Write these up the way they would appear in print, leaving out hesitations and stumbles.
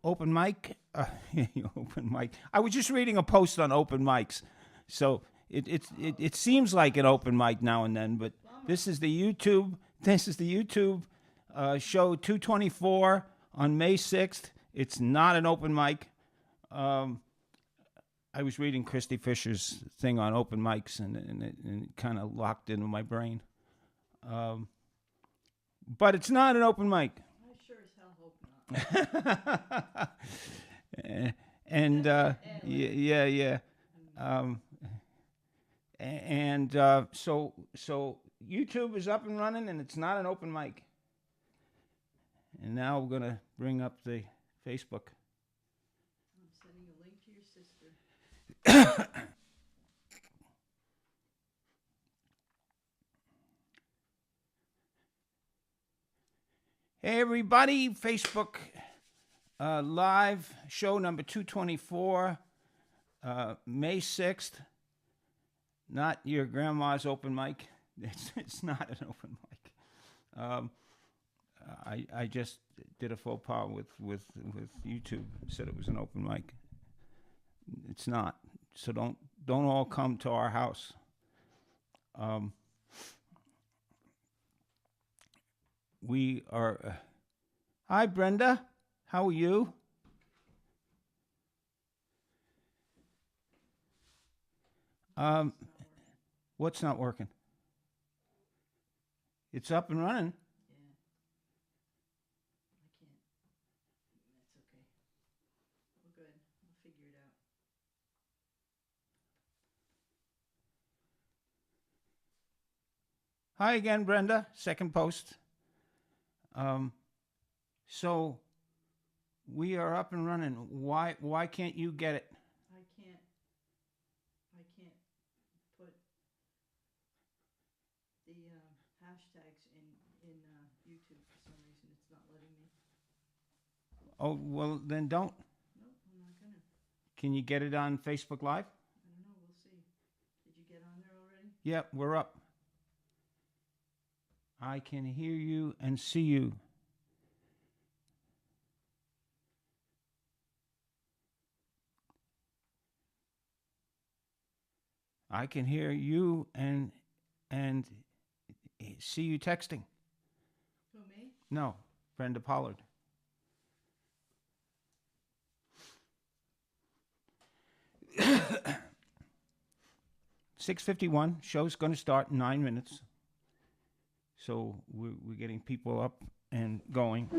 open mic. Open mic. I was just reading a post on open mics, so it seems like an open mic now and then. But this is the YouTube. This is the YouTube show 224 on May 6th. It's not an open mic. I was reading Christy Fisher's thing on open mics, and it kind of locked into my brain. But it's not an open mic. I sure as hell hope not. And yeah. So YouTube is up and running, and it's not an open mic. And now we're gonna bring up the Facebook. I'm sending a link to your sister. Hey everybody, Facebook live show number 224, May 6th. Not your grandma's open mic. It's not an open mic. I just did a faux pas with YouTube. Said it was an open mic. It's not. So don't all come to our house. We are. Hi, Brenda. How are you? What's not working? It's up and running. Yeah. I can't. That's okay. We're good. We'll figure it out. Hi again, Brenda. Second post. So we are up and running. Why can't you get it? I can't put the hashtags in YouTube for some reason. It's not letting me. Oh, well, then don't. Nope, I'm not gonna. Can you get it on Facebook Live? I don't know. We'll see. Did you get on there already? Yep, we're up. I can hear you and see you. I can hear you and see you texting. Who, me? No, Brenda Pollard. $6:51. Show's going to start in 9 minutes. So we're getting people up and going.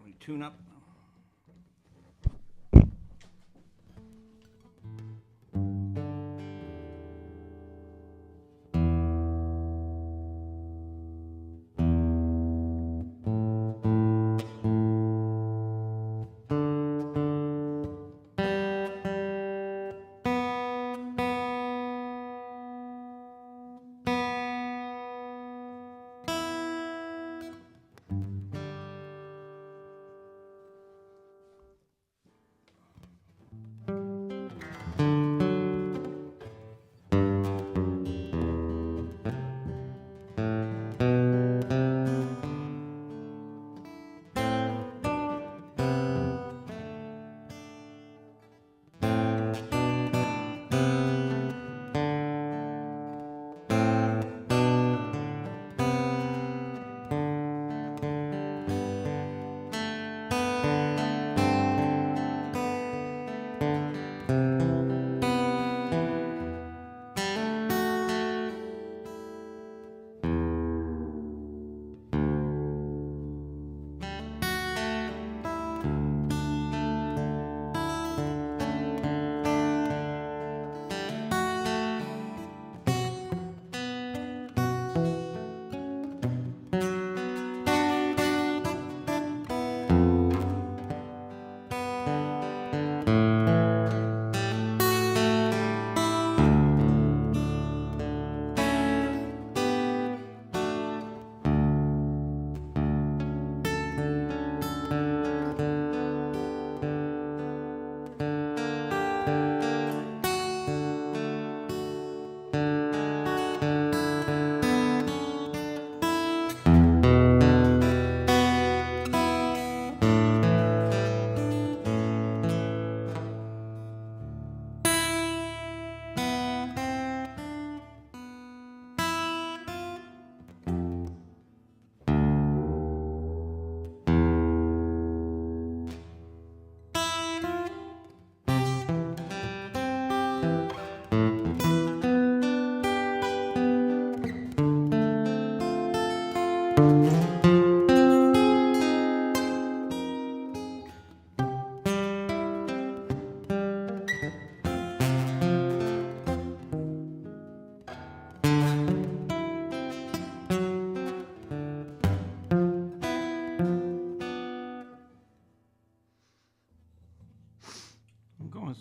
We tune up.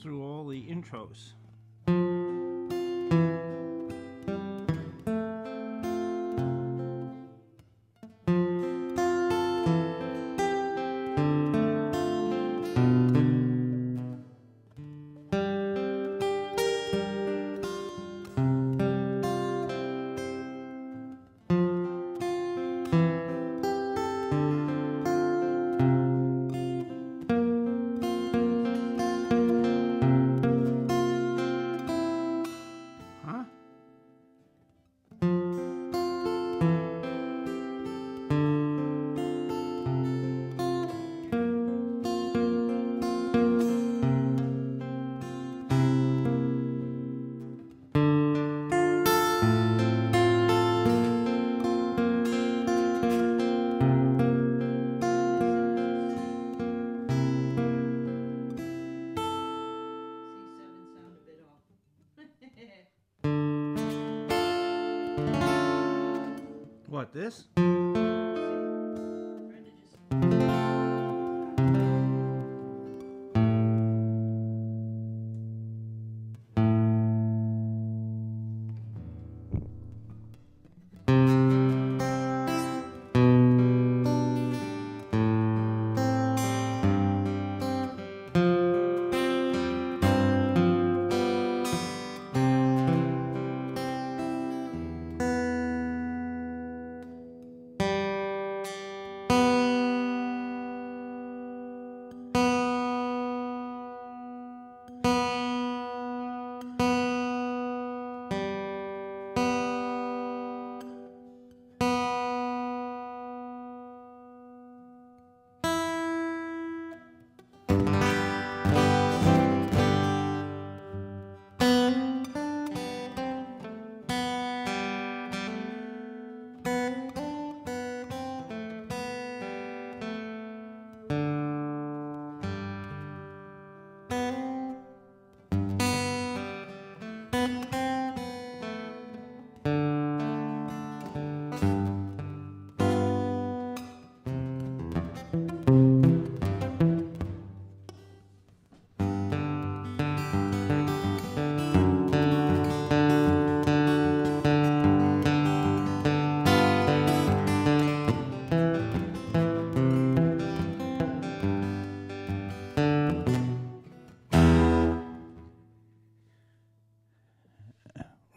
through all the intros. Huh? C7 sound a bit off. What, this? Brenda just.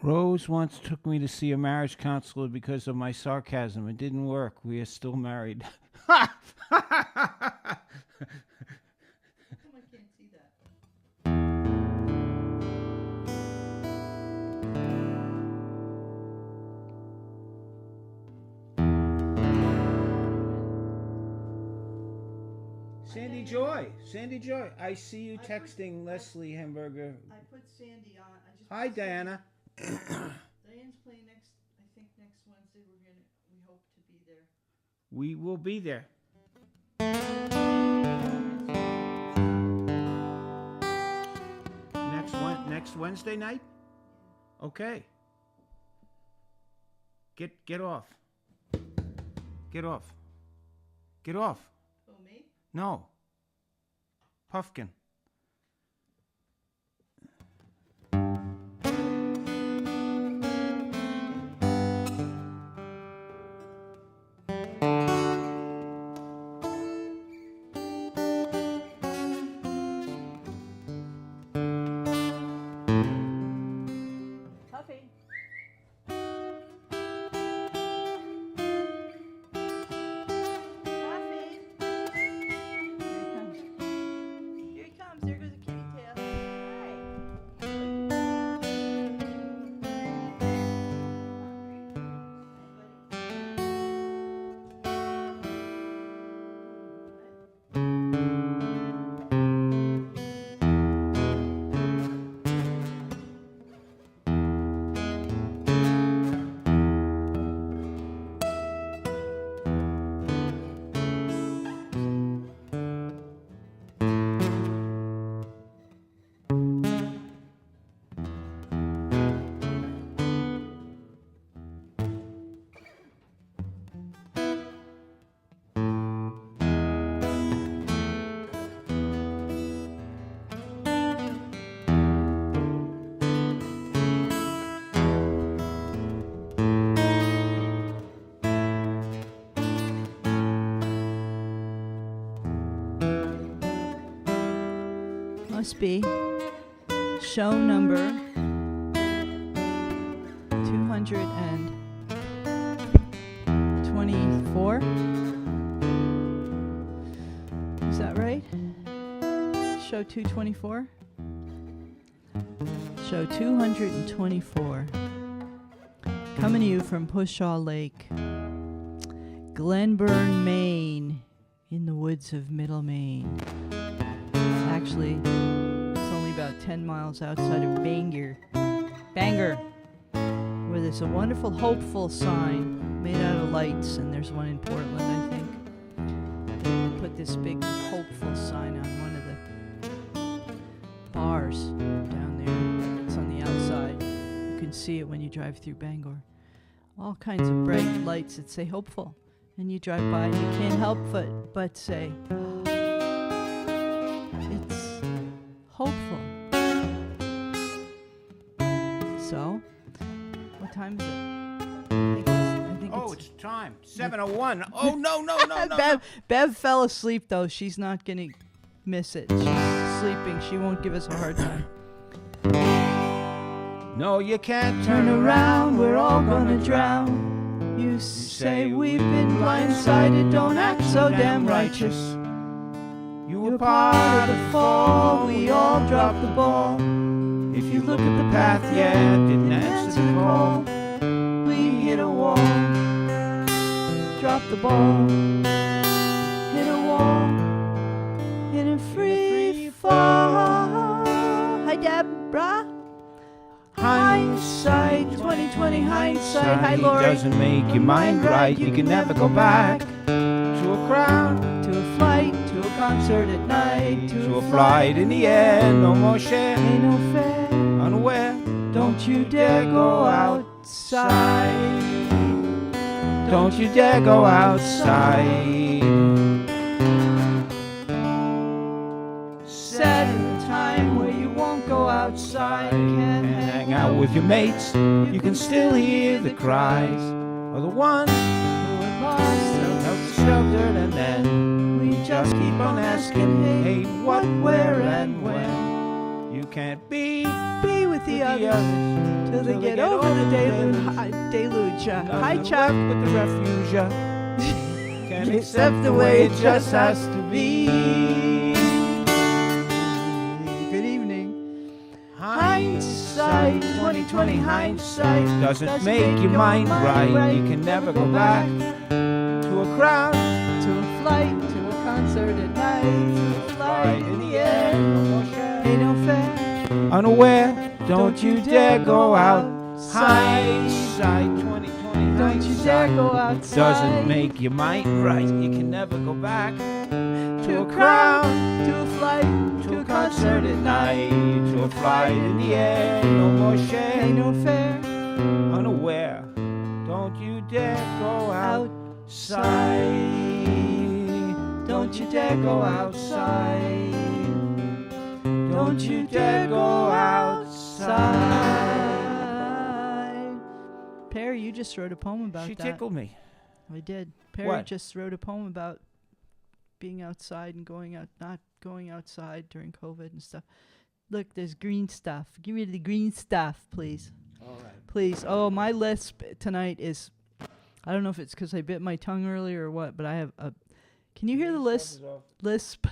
Rose once took me to see a marriage counselor because of my sarcasm. It didn't work. We are still married. How come I can't see that? Sandy Joy, I see you I put- texting Leslie Hamburger. I put Sandy on. I just. Hi, put Sandy- Diana. Diane's playing next. I think next Wednesday. We hope to be there. We will be there. Next Wednesday night? Okay. Get off. Get off. Get off. Oh, me? No. Puffkin. Puffy. Puffy. Here he comes. Here he Must be show number 224. Is that right? Show 224? Show 224. Coming to you from Pushaw Lake, Glenburn, Maine, in the woods of Middle Maine. Actually, it's only about 10 miles outside of Bangor, where there's a wonderful hopeful sign made out of lights, and there's one in Portland, I think. They put this big hopeful sign on one of the bars down there. It's on the outside. You can see it when you drive through Bangor. All kinds of bright lights that say hopeful. And you drive by and you can't help but say, it's hopeful. So, what time is it? I think it's time. 7:01. Oh, no. Bev fell asleep, though. She's not going to miss it. She's sleeping. She won't give us a hard time. No, you can't Turn around, we're all gonna drown. You say we've been blindsided, don't act so damn righteous. You You're were part of the fall, we all dropped the ball. If you look at the path, yeah, didn't answer the call. We hit a wall, drop the ball. Hit a wall, in a free fall. Hi, Deborah. Hindsight, 2020 hindsight. Hi, Lori. Doesn't make your mind right. You can never go back to a crowd, To a flight, to a concert at night, to a flight in the air. No more share, Ain't no fair. unaware. Don't you dare go outside. Don't you dare go outside. Set a time where you won't go outside. Can't Hang out with your mates. You can still hear the cries of the ones who are lost. sheltered, and then We just keep on asking, hey, what, where, and when. You can't be with the others till they get over the deluge. Hi, Chuck. With the refuge, can't Accept the way it just has to be. Good evening. Hindsight, 2020 hindsight doesn't make your mind right. You can never go back to a crowd, to a flight, to a concert at night, to a flight in the air. Ain't no fair. unaware. Don't you dare go outside. 2020 Don't you dare go outside. doesn't make your mind right. You can never go back to a crowd, to a flight, to a concert at night, to a flight in the air. No more ain't shame, no fair. unaware. Don't you dare go outside. Don't you dare go outside. Don't you dare go outside. Perry, you just wrote a poem about She that. tickled me. I did. Perry What? just wrote a poem about being outside and not going outside during COVID and stuff. Look, there's green stuff. Give me the green stuff, please. All right. Please. Oh, my lisp tonight is, I don't know if it's because I bit my tongue earlier or what, but I have a, can you hear the lisp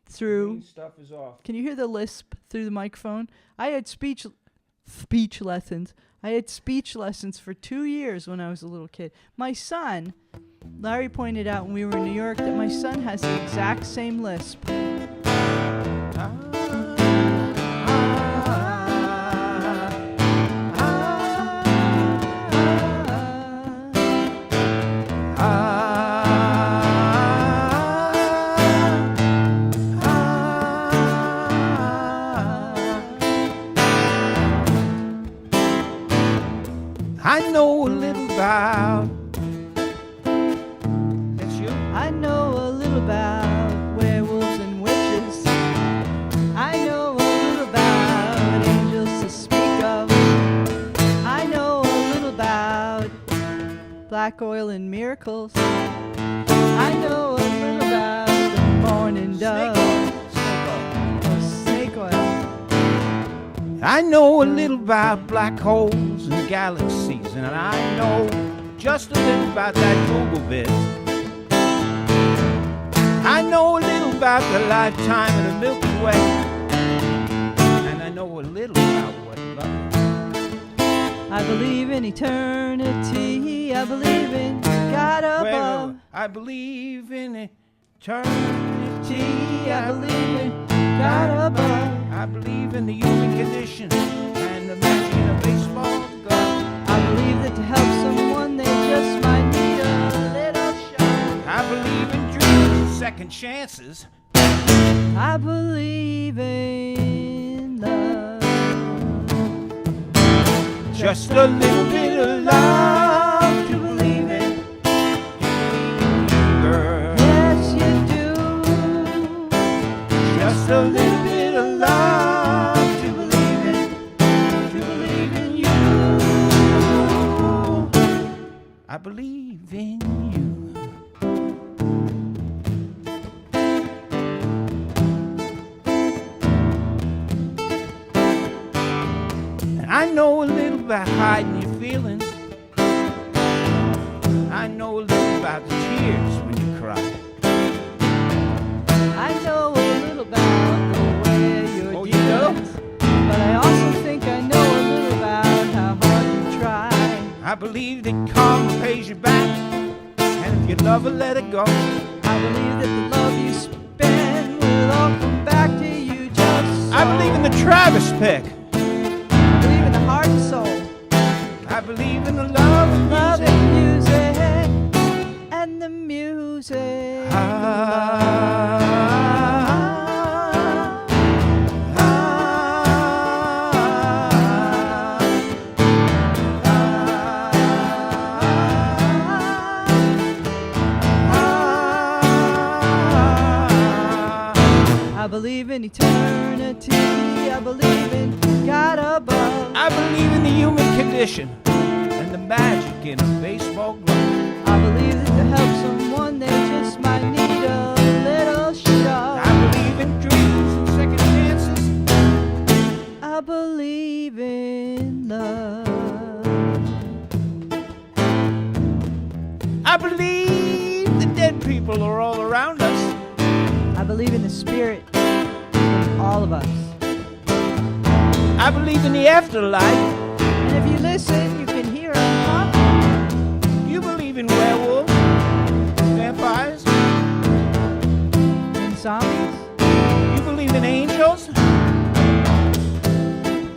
through, Stuff is off. can you hear the lisp through the microphone? I had speech lessons. I had speech lessons for 2 years when I was a little kid. My son, Larry pointed out when we were in New York that my son has the exact same lisp. I know a little about. That's you? I know a little about werewolves and witches. I know a little about angels to speak of. I know a little about black oil and miracles. I know a little about the morning dove. Oh, snake oil. I know a little about black holes and galaxies, and I know just a little about that Google biz. I know a little about the lifetime of the Milky Way, and I know a little about what love is. I believe in eternity. I believe in God above. I believe in eternity. I believe in God above. I believe in the human condition and the magic of baseball glove. I believe that to help someone they just might need a little shot. I believe in dreams and second chances. I believe in love. Just a little bit of love to believe in. Girl. Yes, you do. Just a little bit of love to believe in. To believe in you. I believe in you. I know a little about hiding your feelings. I know a little about the tears when you cry. I know a little about the way you're Oh, you know? but I also think I know a little about how hard you try. I believe that karma pays you back, and if you love her, let her go. I believe that the love you spend will all come back to you just so. I believe in the Travis pick. I believe in the heart and soul. I believe in the love of Love music. and music and the music. I believe in eternity. I believe in God above. I believe in the human condition and the magic in a baseball glove. I believe that to help someone they just might need a little shot. I believe in dreams and second chances. I believe in love. I believe the dead people are all around us. I believe in the spirit of all of us. I believe in the afterlife. And if you listen, you can hear them talking. You believe in werewolves, vampires. And zombies. You believe in angels.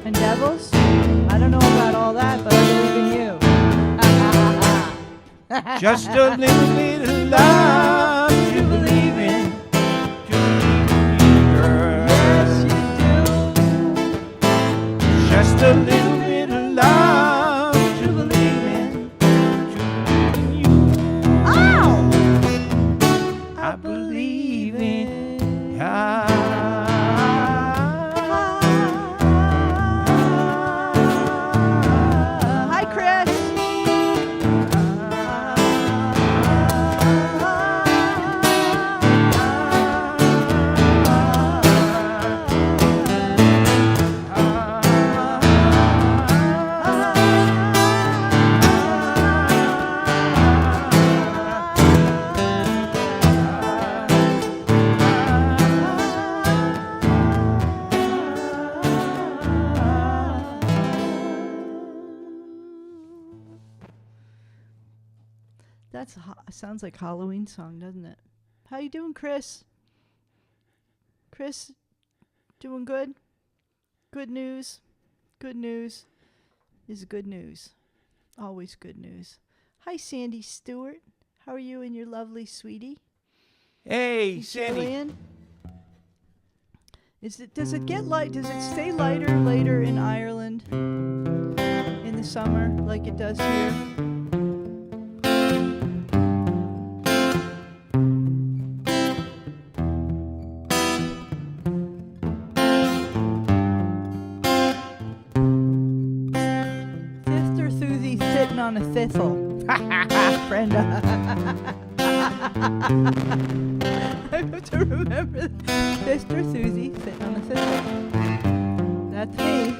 And devils. I don't know about all that, but I believe in you. Just a little bit of love to believe in. To believe in you, girl. Yes, you Just a little bit of love to believe in. To believe in you. do. Ow! I believe in God. Hi, Chris. Sounds like a Halloween song, doesn't it? How you doing, Chris? Chris, doing good? Good news. Good news is good news. Always good news. Hi, Sandy Stewart. How are you and your lovely sweetie? Hey, Sandy. Jillian? Does it get light? Does it stay lighter later in Ireland in the summer like it does here? Fifth or through the sitting on a thistle, Brenda. I have to remember Sister Susie sitting on a thistle. That's me.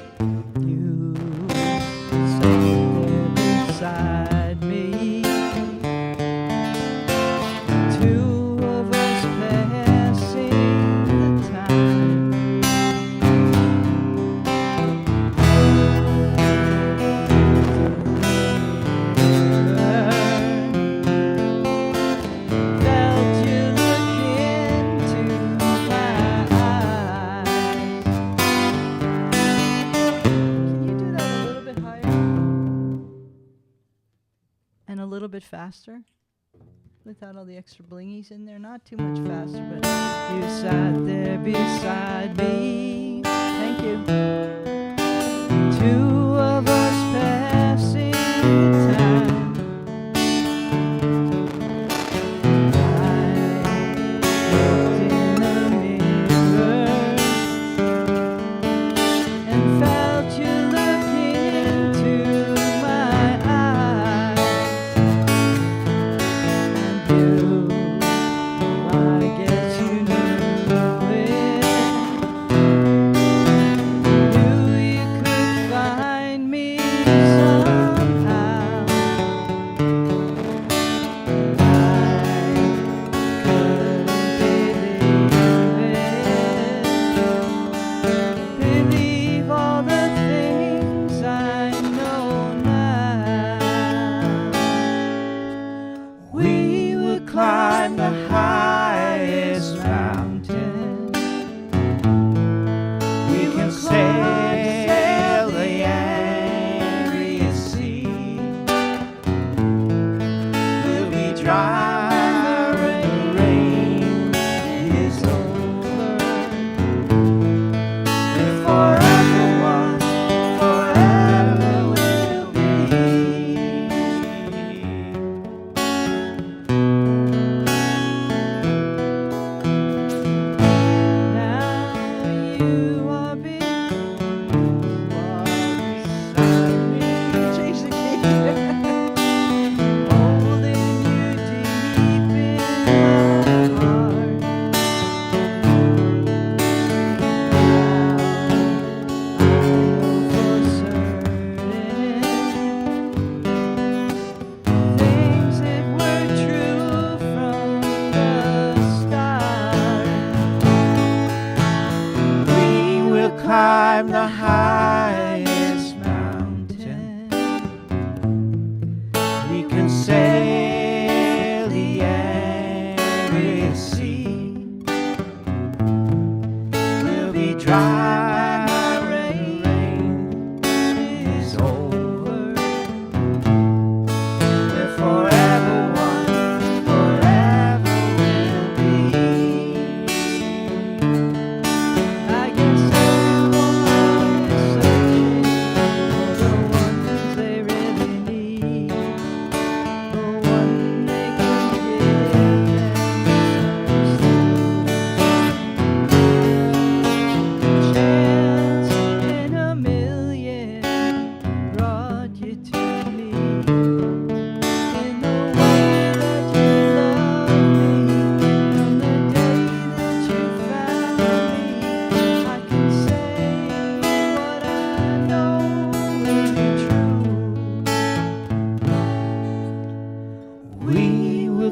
bit faster without all the extra blingies in there. Not too much faster, but you sat there beside me. Thank you. Two of us passing the time. Climb the highest mountain. We can sail the angry sea. We'll be dry when the rain is over. We're forever one, forever we'll be. I guess climb the highest mountain. We can sail the angriest sea. We'll be dry when the rain is over. We're forever one, forever we'll be.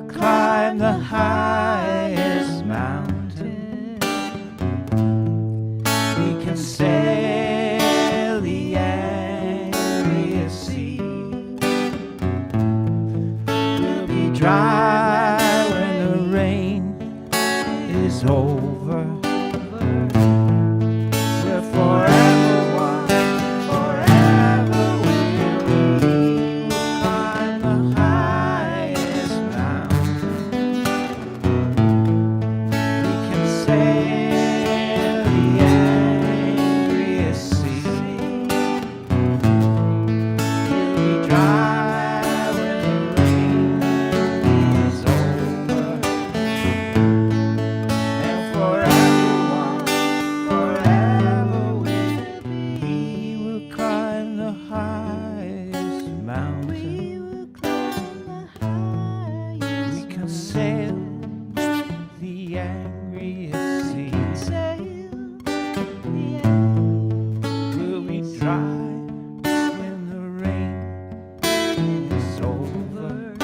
Climb the highest mountain. We can sail the angriest sea. We'll be dry when the rain is over. And forever one, forever we'll be. We will climb the highest mountain. We will climb the highest. We can sail the angriest sea. We'll be dry when the rain is over.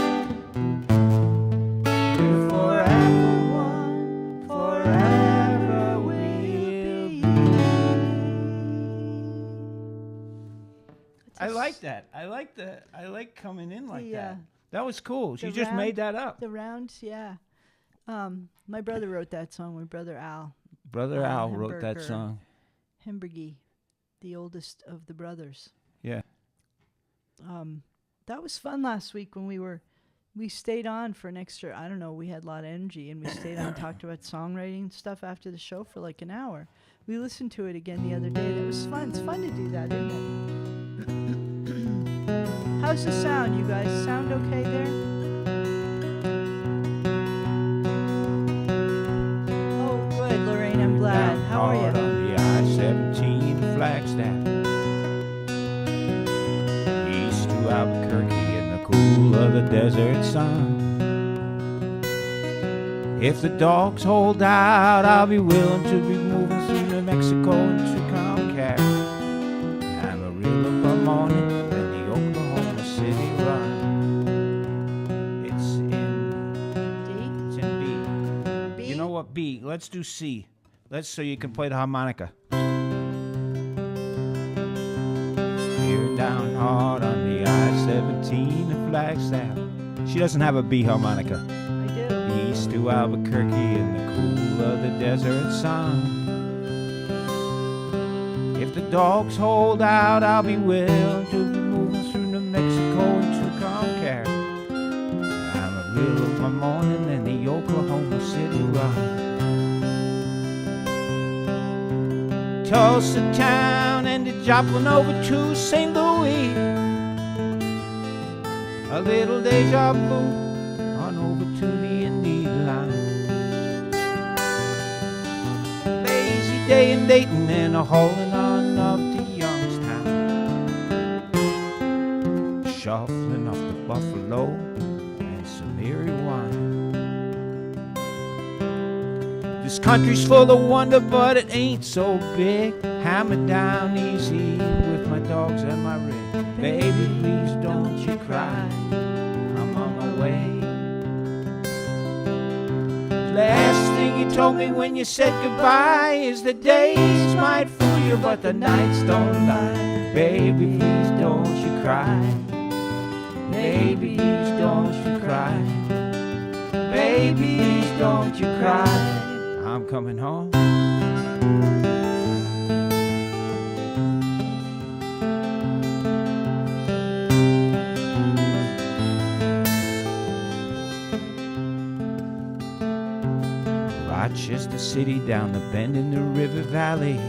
We're forever one, forever we'll be. I like that. I like coming in like that. That was cool. You just made that up. The rounds, yeah. My brother wrote that song. My brother Al Brother Al wrote that Hamburger. song. Hembergy, the oldest of the brothers. Yeah. That was fun last week when we were we stayed on for an extra, I don't know, we had a lot of energy, and we stayed on and talked about songwriting stuff after the show for like an hour. We listened to it again the other day. That was fun. It's fun to do that, isn't it? How's the sound, you guys? Sound okay there? Oh, good, Lorraine. I'm glad. How are Hard you? on the I-17 Flagstaff, east to Albuquerque in the cool of the desert sun. If the dogs hold out, I'll be willing to be moving through New Mexico into Comcast. Amarillo by morning, then the Oklahoma City run. It's in B. D? You know what, B? Let's do C. Let's so you can play the harmonica. Steering down hard on the I-17 in Flagstaff. She doesn't have a B harmonica. I do. East to Albuquerque in the cool of the desert sun. If the dogs hold out, I'll be willing to be moving through New Mexico into Comcast. Amarillo by morning and the Oklahoma City run. Tulsa town and the Joplin over to St. Louis. A little deja vu on over to the Indy line. Lazy day in Dayton and a hauling on up to Youngstown. Shuffling off the Buffalo and some Erie wine. This country's full of wonder, but it ain't so big. Hammer down easy with my dogs and my rig. Baby, please don't you cry, I'm on my way. Last thing you told me when you said goodbye is the days might fool you, but the nights don't lie. Baby, please don't you cry. Baby, please don't you cry. Baby, please don't you cry. I'm coming home. Rochester City down the bend in the river valley.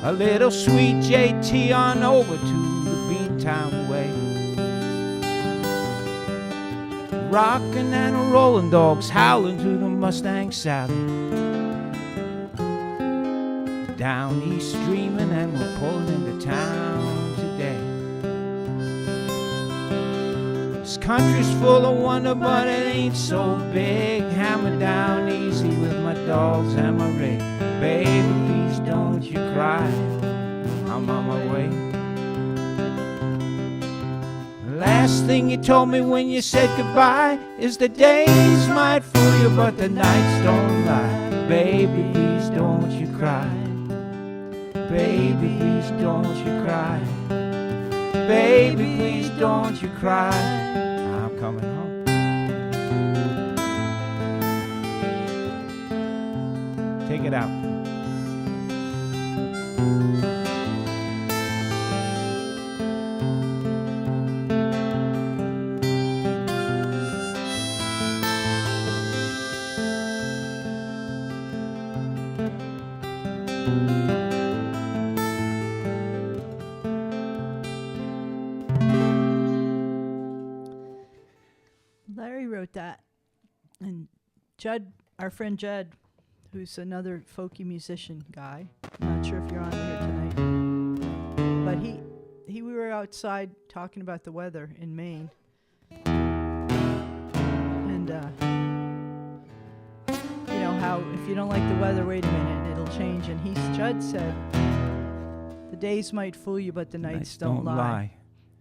A little sweet JT on over to the Beantown Way. Rockin' and a rollin' dogs howling to the Mustang Sally. Down east streamin' and we're pulling into town today. This country's full of wonder, but it ain't so big. Hammer down easy with my dogs and my rig. Baby, please don't you cry, I'm on my way. Last thing you told me when you said goodbye is the days might fool you, but the nights don't lie. Baby, please don't you cry. Baby, please don't you cry. Baby, please don't you cry. I'm coming home. Take it out. Larry wrote that. And Judd, our friend Judd, who's another folky musician guy, I'm not sure if you're on here tonight, but we were outside talking about the weather in Maine. And, you know, how if you don't like the weather, wait a minute, it'll change. And Judd said, the days might fool you, but the nights don't lie.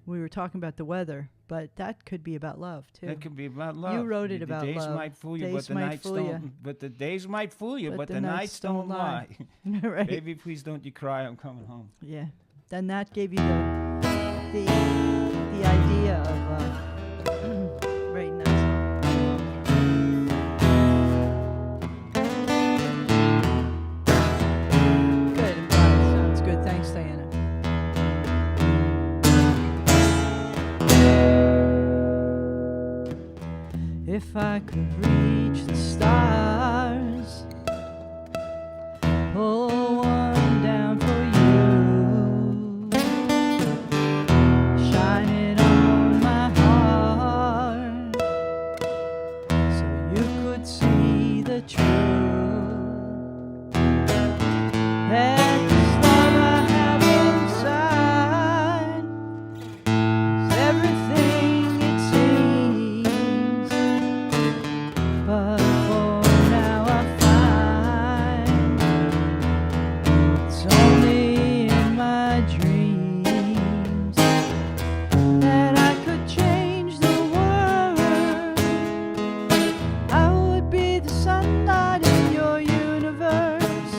We were talking about the weather, but that could be about love too. That could be about love. You wrote it about love. The days love. might fool you, Days but the might nights fool don't. ya. But the days might fool you, but the nights don't lie. Right. Baby, please don't you cry. I'm coming home. Yeah. Then that gave you the idea of writing that song. Good. I'm glad it sounds good. Thanks, Diana. If I could reach the stars, pull one down for you, shine it on my heart, so you could see the truth. That this love I have inside is everything it seems, but for now I find it's only in my dreams that I could change the world. I would be the sunlight in your universe.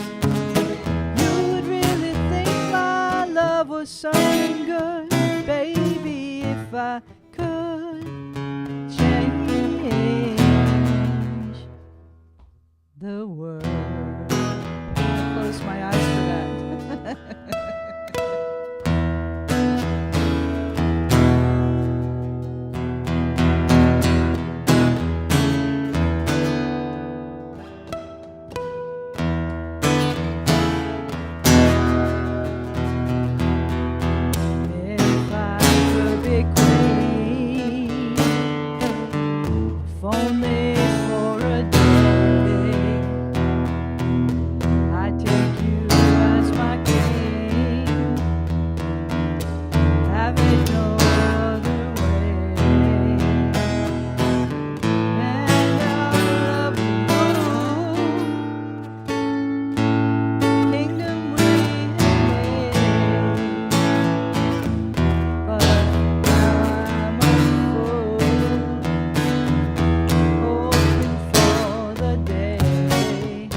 You would really think my love was something good, baby, if I could change the world. I close my eyes for that. If I could be queen, if only for a day, I'd take you as my king, have it no other way, and I'll love you, kingdom we have made. But now I'm a fool, hoping for the day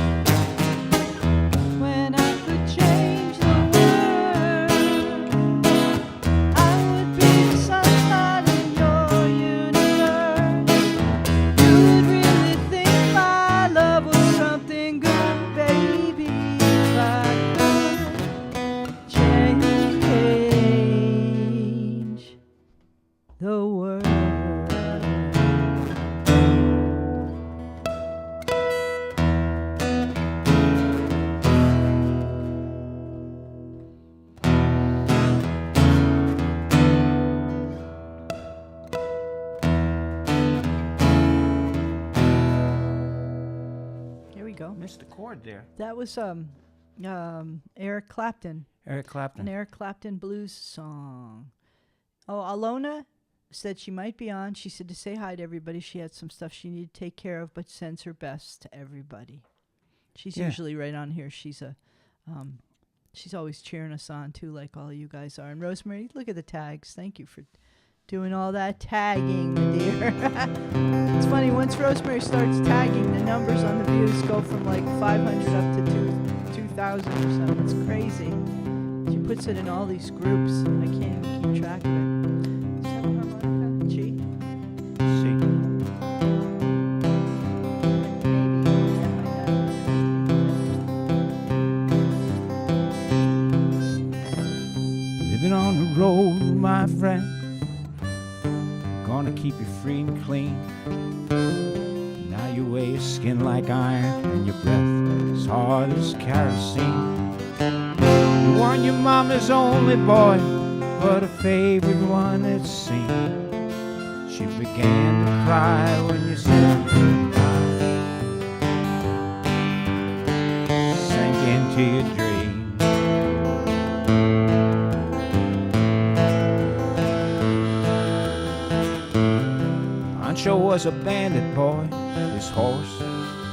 when I could change the world. I would be the sunlight in your universe. You would really think my love was something good, baby, if I could change the world. Here we go. Missed the chord there. That was Eric Clapton, Eric an Clapton. Eric Clapton blues song. Oh, Alona said she might be on. She said to say hi to everybody. She had some stuff she needed to take care of, but sends her best to everybody. She's Yeah. usually right on here. She's always cheering us on too, like all you guys are. And Rosemary, look at the tags. Thank you for doing all that tagging, my dear. It's funny, once Rosemary starts tagging, the numbers on the views go from like 500 up to 2,000 or something. It's crazy. She puts it in all these groups. I can't even keep track of it. Is that a harmonica? G? See. Living on the road, my friend, gonna keep you free and clean. Now you weigh your skin like iron and your breath as hard as kerosene. You weren't your mama's only boy, but a favorite one it seemed. She began to cry when you said goodbye. Sank into your dream. Ancho was a bandit boy. His horse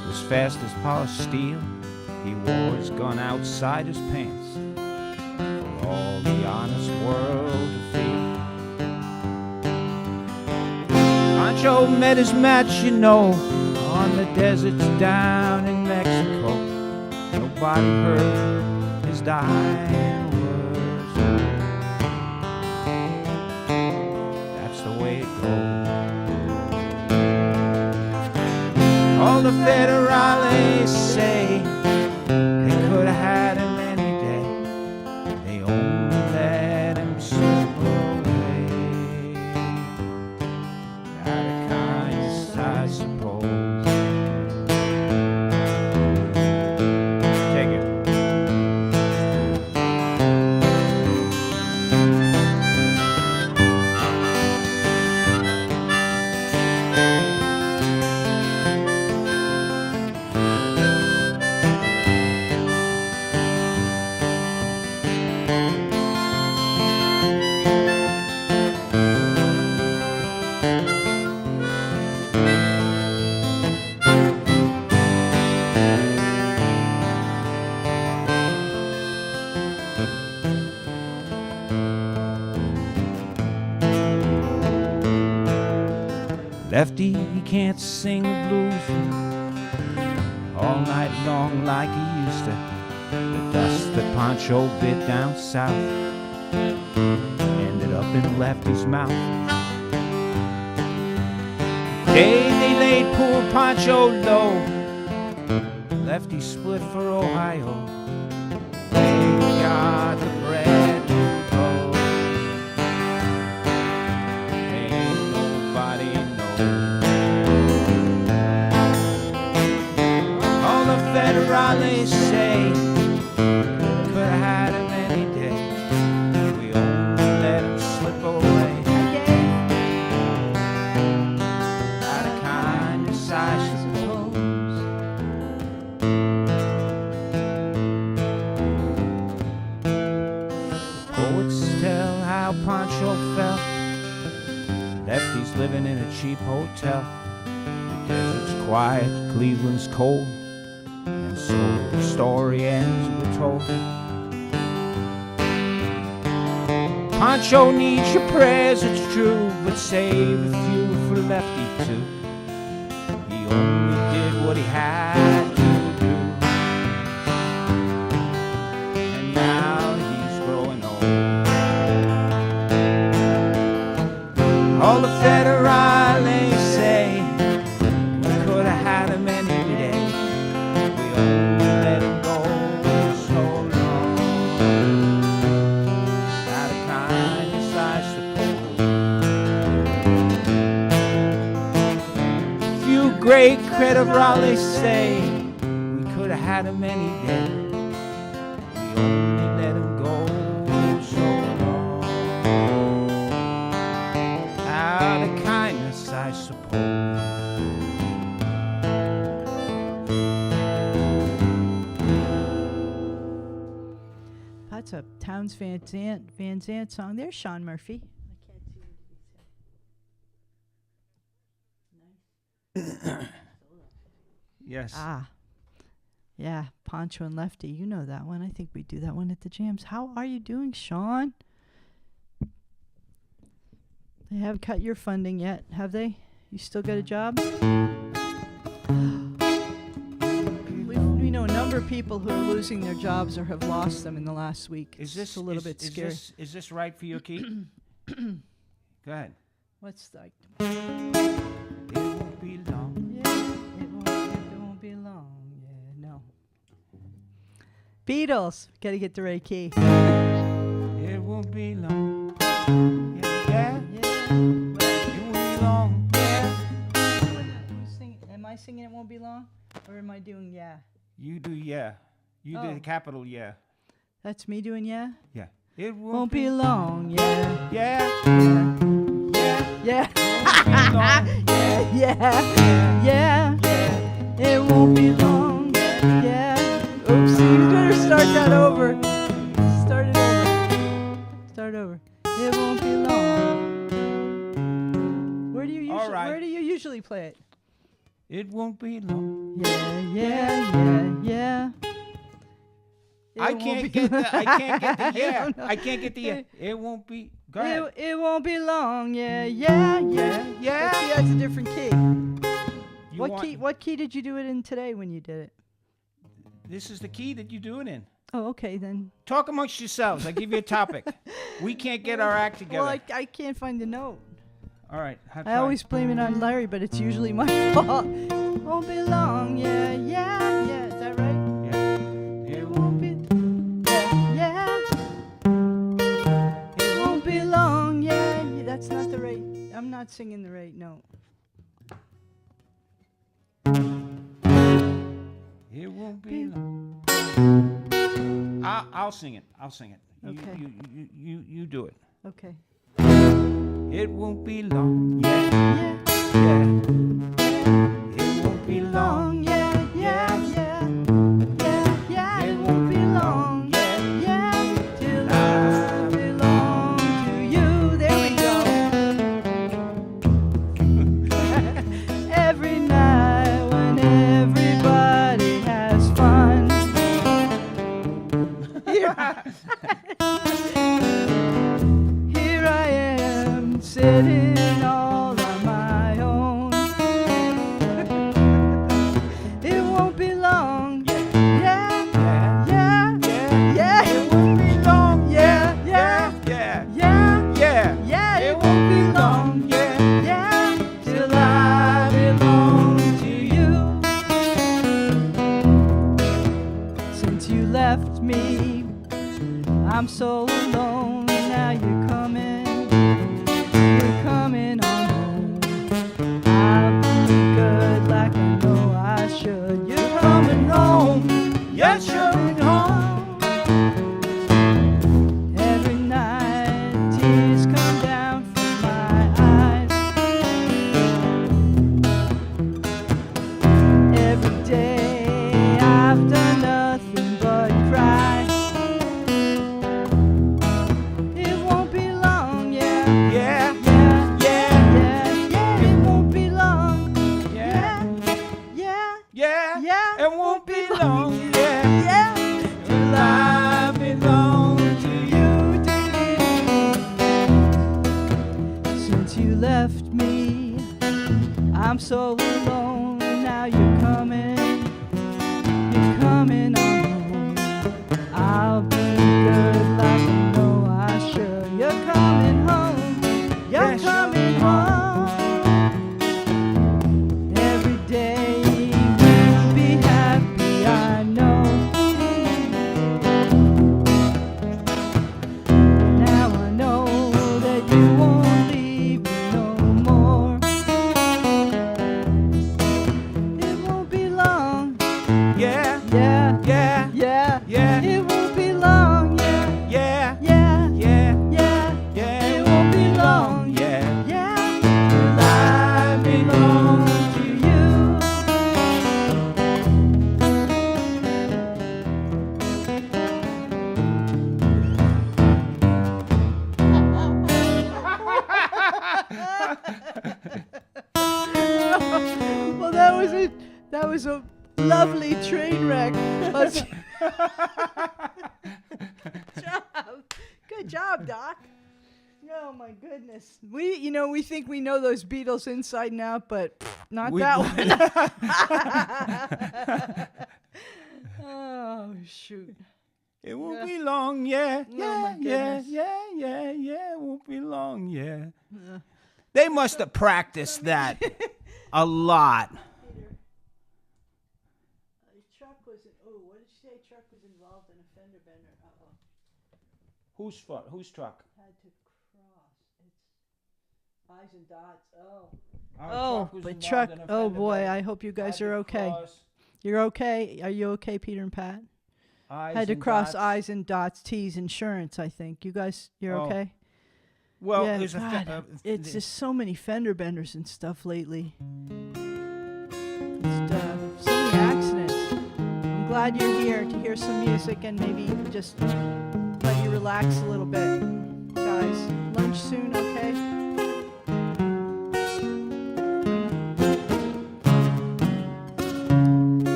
was fast as polished steel. He wore his gun outside his pants for all the honest world to feel. Ancho met his match, you know, on the deserts down in Mexico. Nobody heard his dying words. That's the way it goes. All the federales say they could have had him any day. They only let him slip away. Got a kind of size Lefty, he can't sing the blues all night long like he used to. The dust that Pancho bit down south ended up in Lefty's mouth. Day they laid poor Pancho low, Lefty split for Ohio. They got the bread to go. Ain't nobody know. All the federales say could have had him any day. We only let him slip away. Out of kindness, I suppose. Poets tell how Pancho felt. Lefty's living in a cheap hotel. The desert's quiet, Cleveland's cold, and so the story ends, we're told. Pancho needs your prayers, it's true, but save a few for Lefty too. He only did what he had to do, and now he's growing old. All the federales say we could have had him any day. We only let him go so long. Out of kindness, I suppose. Few great creditorales say we could have had him any day. We only let him go so long. Out of kindness, I suppose. That's a Townes Van Zandt song. There's Sean Murphy. I can't see what he said. Yes. Ah. Yeah, Pancho and Lefty. You know that one. I think we do that one at the jams. How are you doing, Sean? They haven't cut your funding yet, have they? You still got a job? We know a number of people who are losing their jobs or have lost them in the last week. Is this a little bit scary? Is this right for your key? Go ahead. What's like? It won't be long. Yeah, it won't be long. Yeah, no. Beatles. Got to get the right key. It won't be long. Yeah. Yeah. It won't be long. Yeah. Am I singing It Won't Be Long? Or am I doing yeah? You do yeah. You do Oh. the capital yeah. That's me doing yeah? Yeah. It Won't be long, yeah. Yeah. Yeah. Yeah. Yeah. Yeah. Yeah. It won't be long, yeah. Oops, you better start that over. Start it over. Start over. It won't be long. Where do you usually play it? It won't be long. Yeah. I can't get the yeah. I can't get the yeah. It won't be. Go ahead. It won't be long, yeah. Yeah. See, that's a different key. You want- What key did you do it in today when you did it? This is the key that you do it in. Oh, okay then. Talk amongst yourselves. I give you a topic. We can't get our act together. Well, I can't find the note. All right. I always blame it on Larry, but it's usually my fault. Won't be long, yeah. Is that right? Yeah. It won't be. Yeah. It won't be long, yeah. That's not the right. I'm not singing the right note. It won't be long. I'll sing it. Okay. You do it. Okay. It won't be long. Yeah. It won't be long. Yeah. It won't be long. Yeah. Till I belong to you. There we go. Every night when everybody has fun. Here I am sitting all on my own. belong, yeah. Yeah. Well, I belong to you. Since you left me, I'm so alone. And now you're coming on home. I'll be good like I know I should. You're coming home. You're Yes, coming home. Every day you'll be happy, I know. Now I know that you won't leave me no more. It won't be long. Yeah, Yeah, yeah, yeah, yeah, it won't be long. Yeah, yeah, yeah, yeah, yeah, yeah. it won't be long. Yeah. Yeah, till I belong to you. Well, that was a lovely train wreck. Let's- Good job, Doc. Oh my goodness. We think we know those Beatles inside and out, but not We- that one. Oh shoot. It won't Yeah. be long, yeah, Oh, yeah, my yeah, goodness. yeah. It won't be long, yeah. They must have practiced that a lot. Chuck was what did you say? Chuck was involved in a fender bender. Whose truck? Had to cross. It's eyes and dots. Our Oh, truck was but involved Chuck. in a Oh fender boy, bender. I hope you guys Had are to okay. cross You're okay. Are you okay, Peter and Pat? I's Had to and cross dots. I's and dots, T's, insurance. I think you're Oh, okay. Well, yeah, there's God, it's just so many fender benders and stuff lately. Just, so many accidents. I'm glad you're here to hear some music and maybe just let you relax a little bit. Guys, lunch soon, okay?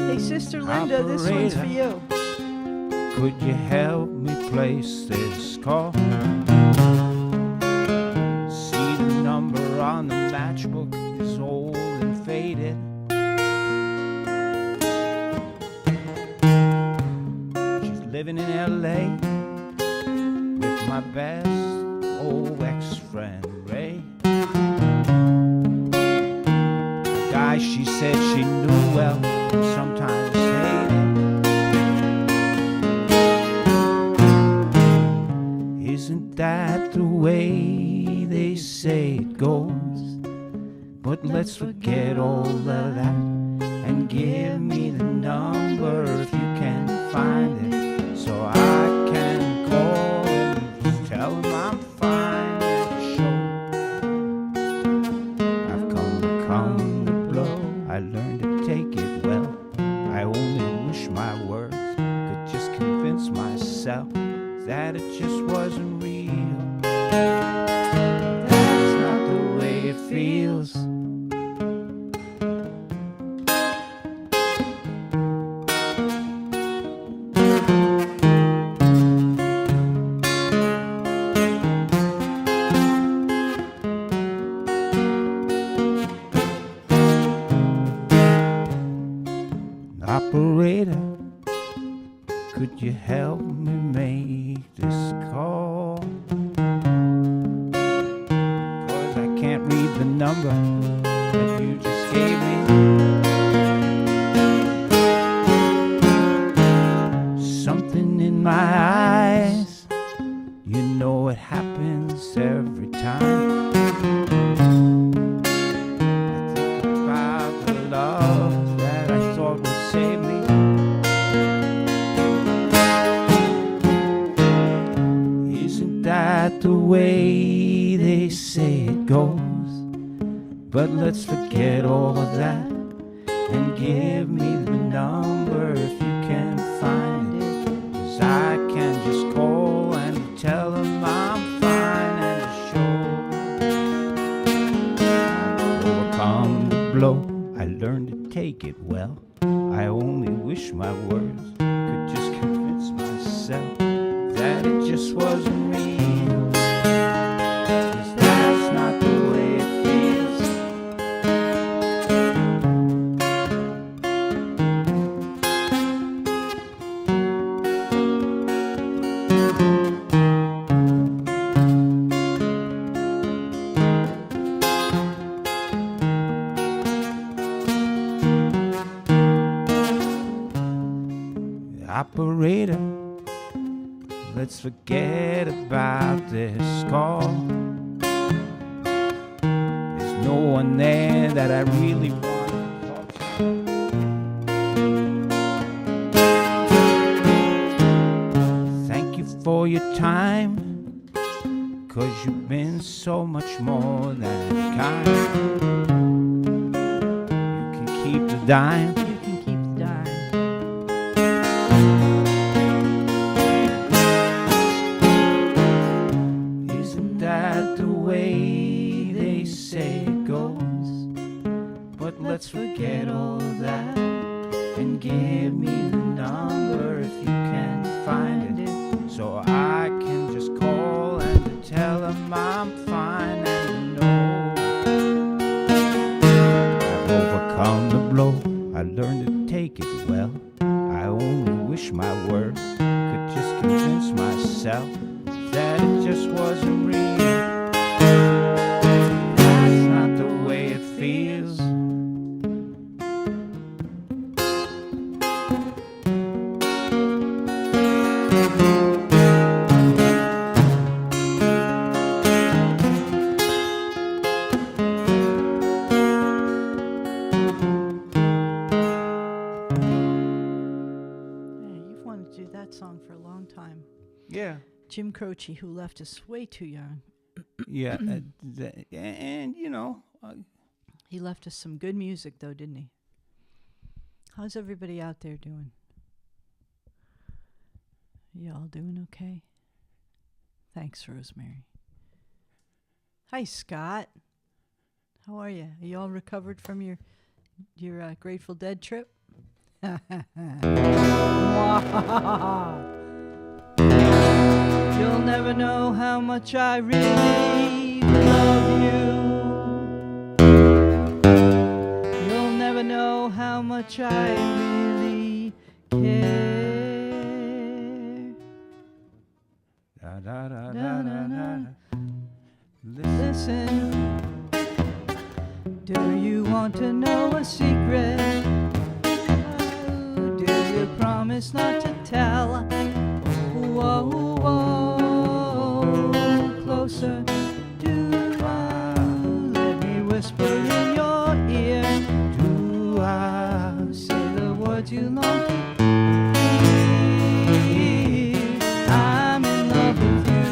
Hey, Sister Linda, this one's for Operator. you. Could you help me place this call? See the number on the matchbook is old and faded. She's living in LA with my best old ex-friend Ray. A guy she said she knew well, sometimes hated. Isn't that the way they say it goes? But let's forget all of that and give me the number if you can find it, so I can call and just tell him I'm fine at the show. I've come to blow. I learned to take it well. I only wish my words could just convince myself that it just wasn't real. That's not the way it feels. Operator, could you help me make this call? 'Cause I can't read the number that you just gave me. Something in my eyes, you know it happens every time. I think about the love that I thought would save me. Isn't that the way they say it goes? But let's forget all of that and give me the number if you can find it. 'Cause I can just call and tell them I'm fine at the show. I've overcome the blow. I learned to take it well. I only wish my words could just convince myself that it just wasn't real. 'Cause that's not the way it feels. Operator, let's forget about this call. There's no one there that I really want to talk to. Thank you for your time, 'cause you've been so much more than kind. You can keep the dime. You can keep the dime. Isn't that the way they say it goes? But let's forget all that and give me the number if you can find it, so I can just call and tell them I'm fine and know I've overcome the blow. I learned to take it well. I only wish my words could just convince myself that it just wasn't real. That's not the way it feels. Yeah, you've wanted to do that song for a long time. Yeah. Jim Croce, who left us way too young. Yeah. And, you know, He left us some good music, though, didn't he? How's everybody out there doing? You all doing okay? Thanks, Rosemary. Hi, Scott. How are you? Are you all recovered from your Grateful Dead trip? You'll never know how much I really love you. You'll never know how much I really care. da, da, da, Da, da, da, da, da. da. Listen. Listen, do you want to know a secret? Oh, do you promise not to tell? Whoa, whoa, closer. Do let me whisper in your ear. Do I Say the words you long to hear. I'm in love with you.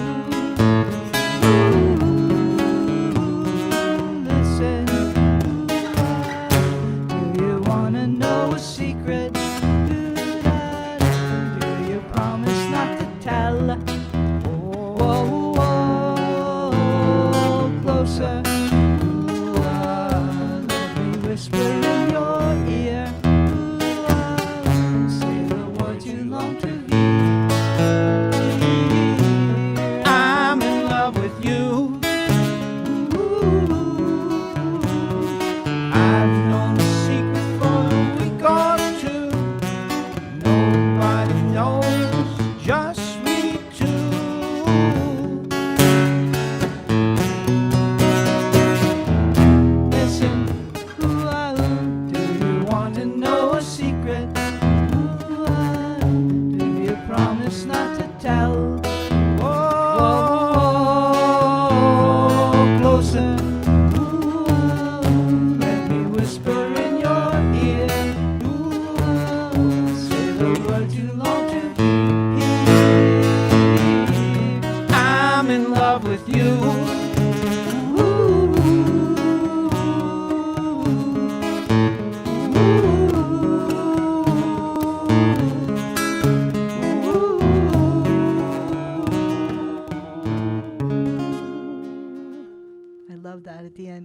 Listen, do you wanna know a secret? Do you promise not to tell? Whoa, whoa, closer. Let me whisper in your ear. Say the words you long to hear. I'm in love with you. I've known the secret for a week or two. Nobody knows, just we two. Listen, do you want to know a secret? Do you promise not to tell? Whoa, closer. Let me whisper in your ear. Say the words you long to hear. I'm in love with you.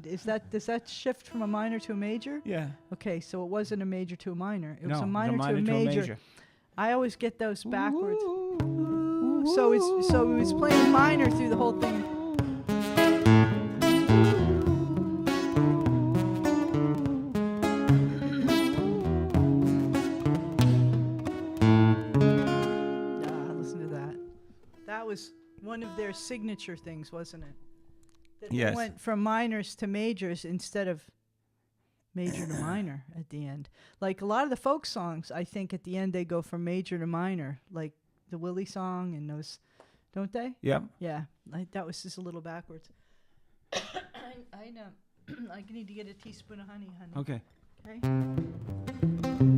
end. Does that shift from a minor to a major? Yeah. Okay, so it wasn't a major to a minor. It was No, a minor, to a major. I always get those backwards. Ooh. So he was playing minor through the whole thing. Listen to that. That was one of their signature things, wasn't it? That Yes. they went from minors to majors instead of major to minor at the end. Like a lot of the folk songs, I think at the end they go from major to minor, like the Willie song and those, don't they? Yep. Yeah, that was just a little backwards. I need to get a teaspoon of honey. Okay. Okay.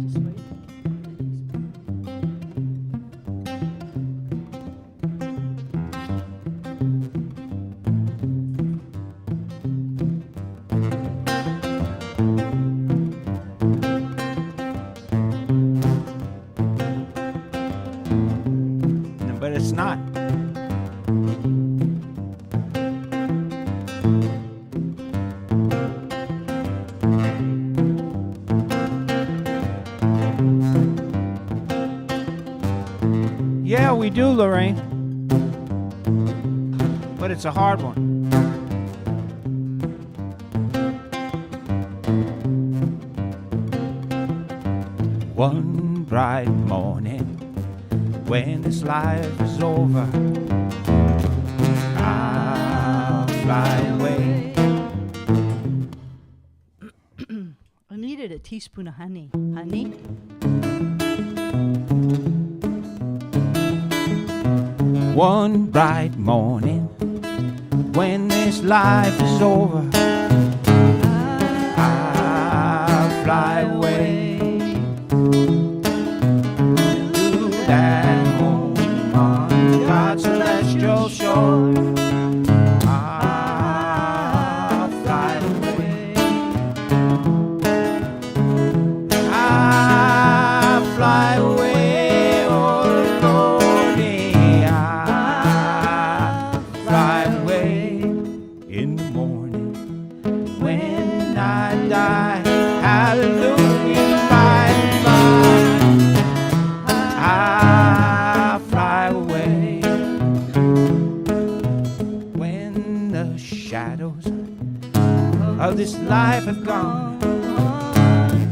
Just wait. No, but it's not. Yeah, we do, Lorraine. But it's a hard one. One bright morning, when this life is over, I'll fly away. I needed a teaspoon of honey. Honey? One bright morning, when this life is over, I'll fly away to that home on God's celestial shore. I'll fly away. I'll fly away, oh Lordy, I'll fly away in the morning when I die. Hallelujah, by and by, I'll fly away when the shadows of this life have gone.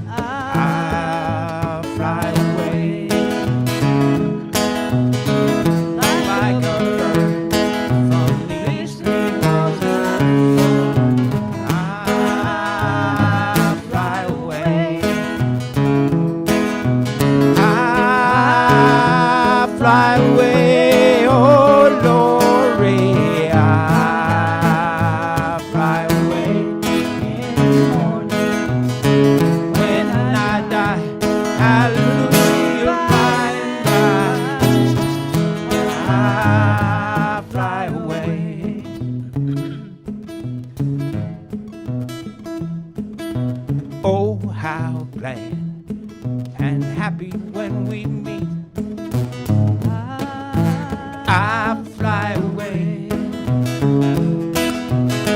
I'll fly away like a bird from the eastern waters. I'll fly away. I'll fly away, oh Lord, I'll fly away in the morning when I die. Hallelujah, by and by, I'll fly away. Oh, how glad and happy when we meet. I fly away.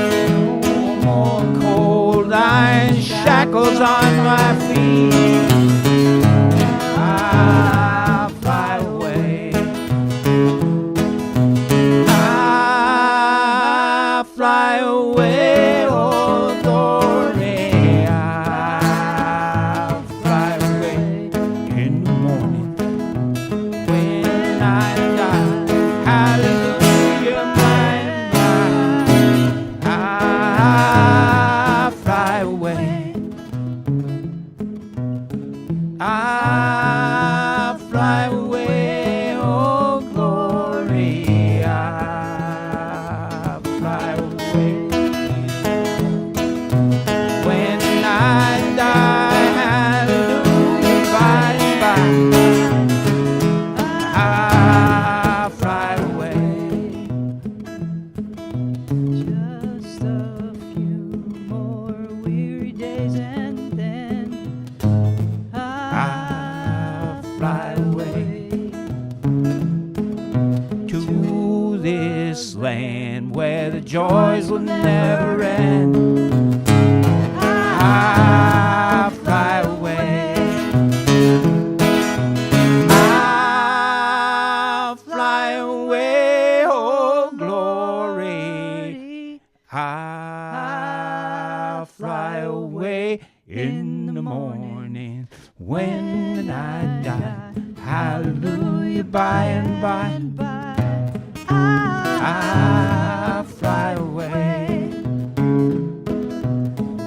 No more cold iron shackles on my feet. I fly away. I fly away, oh glory. I fly away in the morning when I die. Hallelujah, by and by, I fly away. I fly away, oh glory. I fly away when I die. Hallelujah, by and by, I fly away. Just a few more weary days and then I'll fly away to this land where the joys will never end. when I die. Hallelujah, by and by I'll fly away.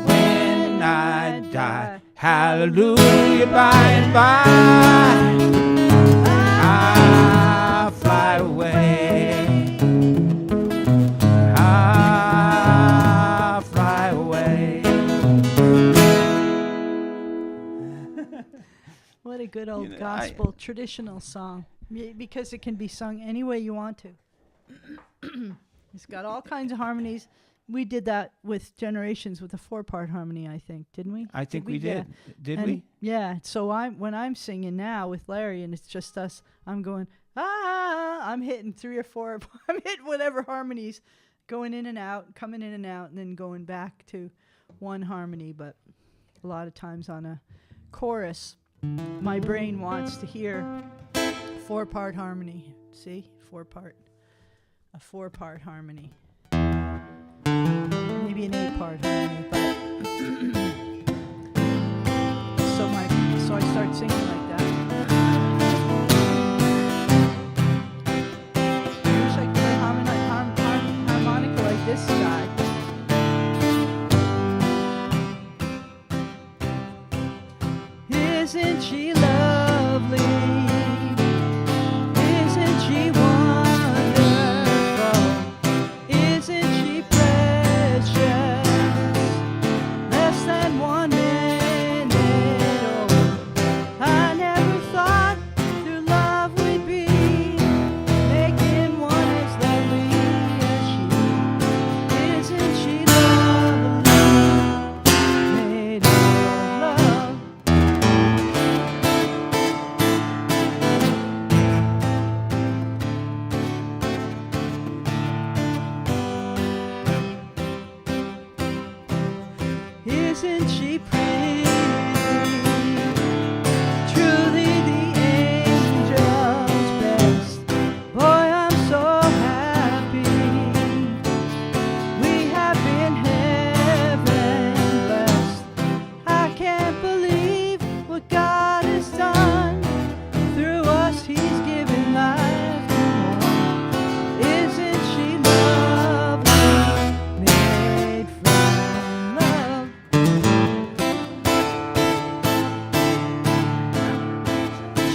When I die, hallelujah, by and by I'll fly away. I'll fly away. What a good old You know, gospel traditional song, because it can be sung any way you want to. It's got all kinds of harmonies. We did that with Generations with a 4-part harmony, I think, didn't we? I think we did. Yeah. Did And we? Yeah. So when I'm singing now with Larry and it's just us, I'm going, I'm hitting 3 or 4. I'm hitting whatever harmonies, going in and out, coming in and out, and then going back to one harmony. But a lot of times on a chorus, my brain wants to hear 4-part harmony. See? 4-part. A 4-part harmony. Maybe an 8-part harmony, but so I start singing like that. I wish I could play harmonica like this guy. Isn't she lovely? Isn't she wonderful? Isn't she precious? Less than 1 minute old. I never thought through love would be making one as lovely as she. Isn't she lovely? Made of love. Isn't she pretty? Truly the angel's best. Boy, I'm so happy. We have been heaven blessed. I can't believe what God has done. Through us, He's given life to one. Isn't she lovely? Made from love.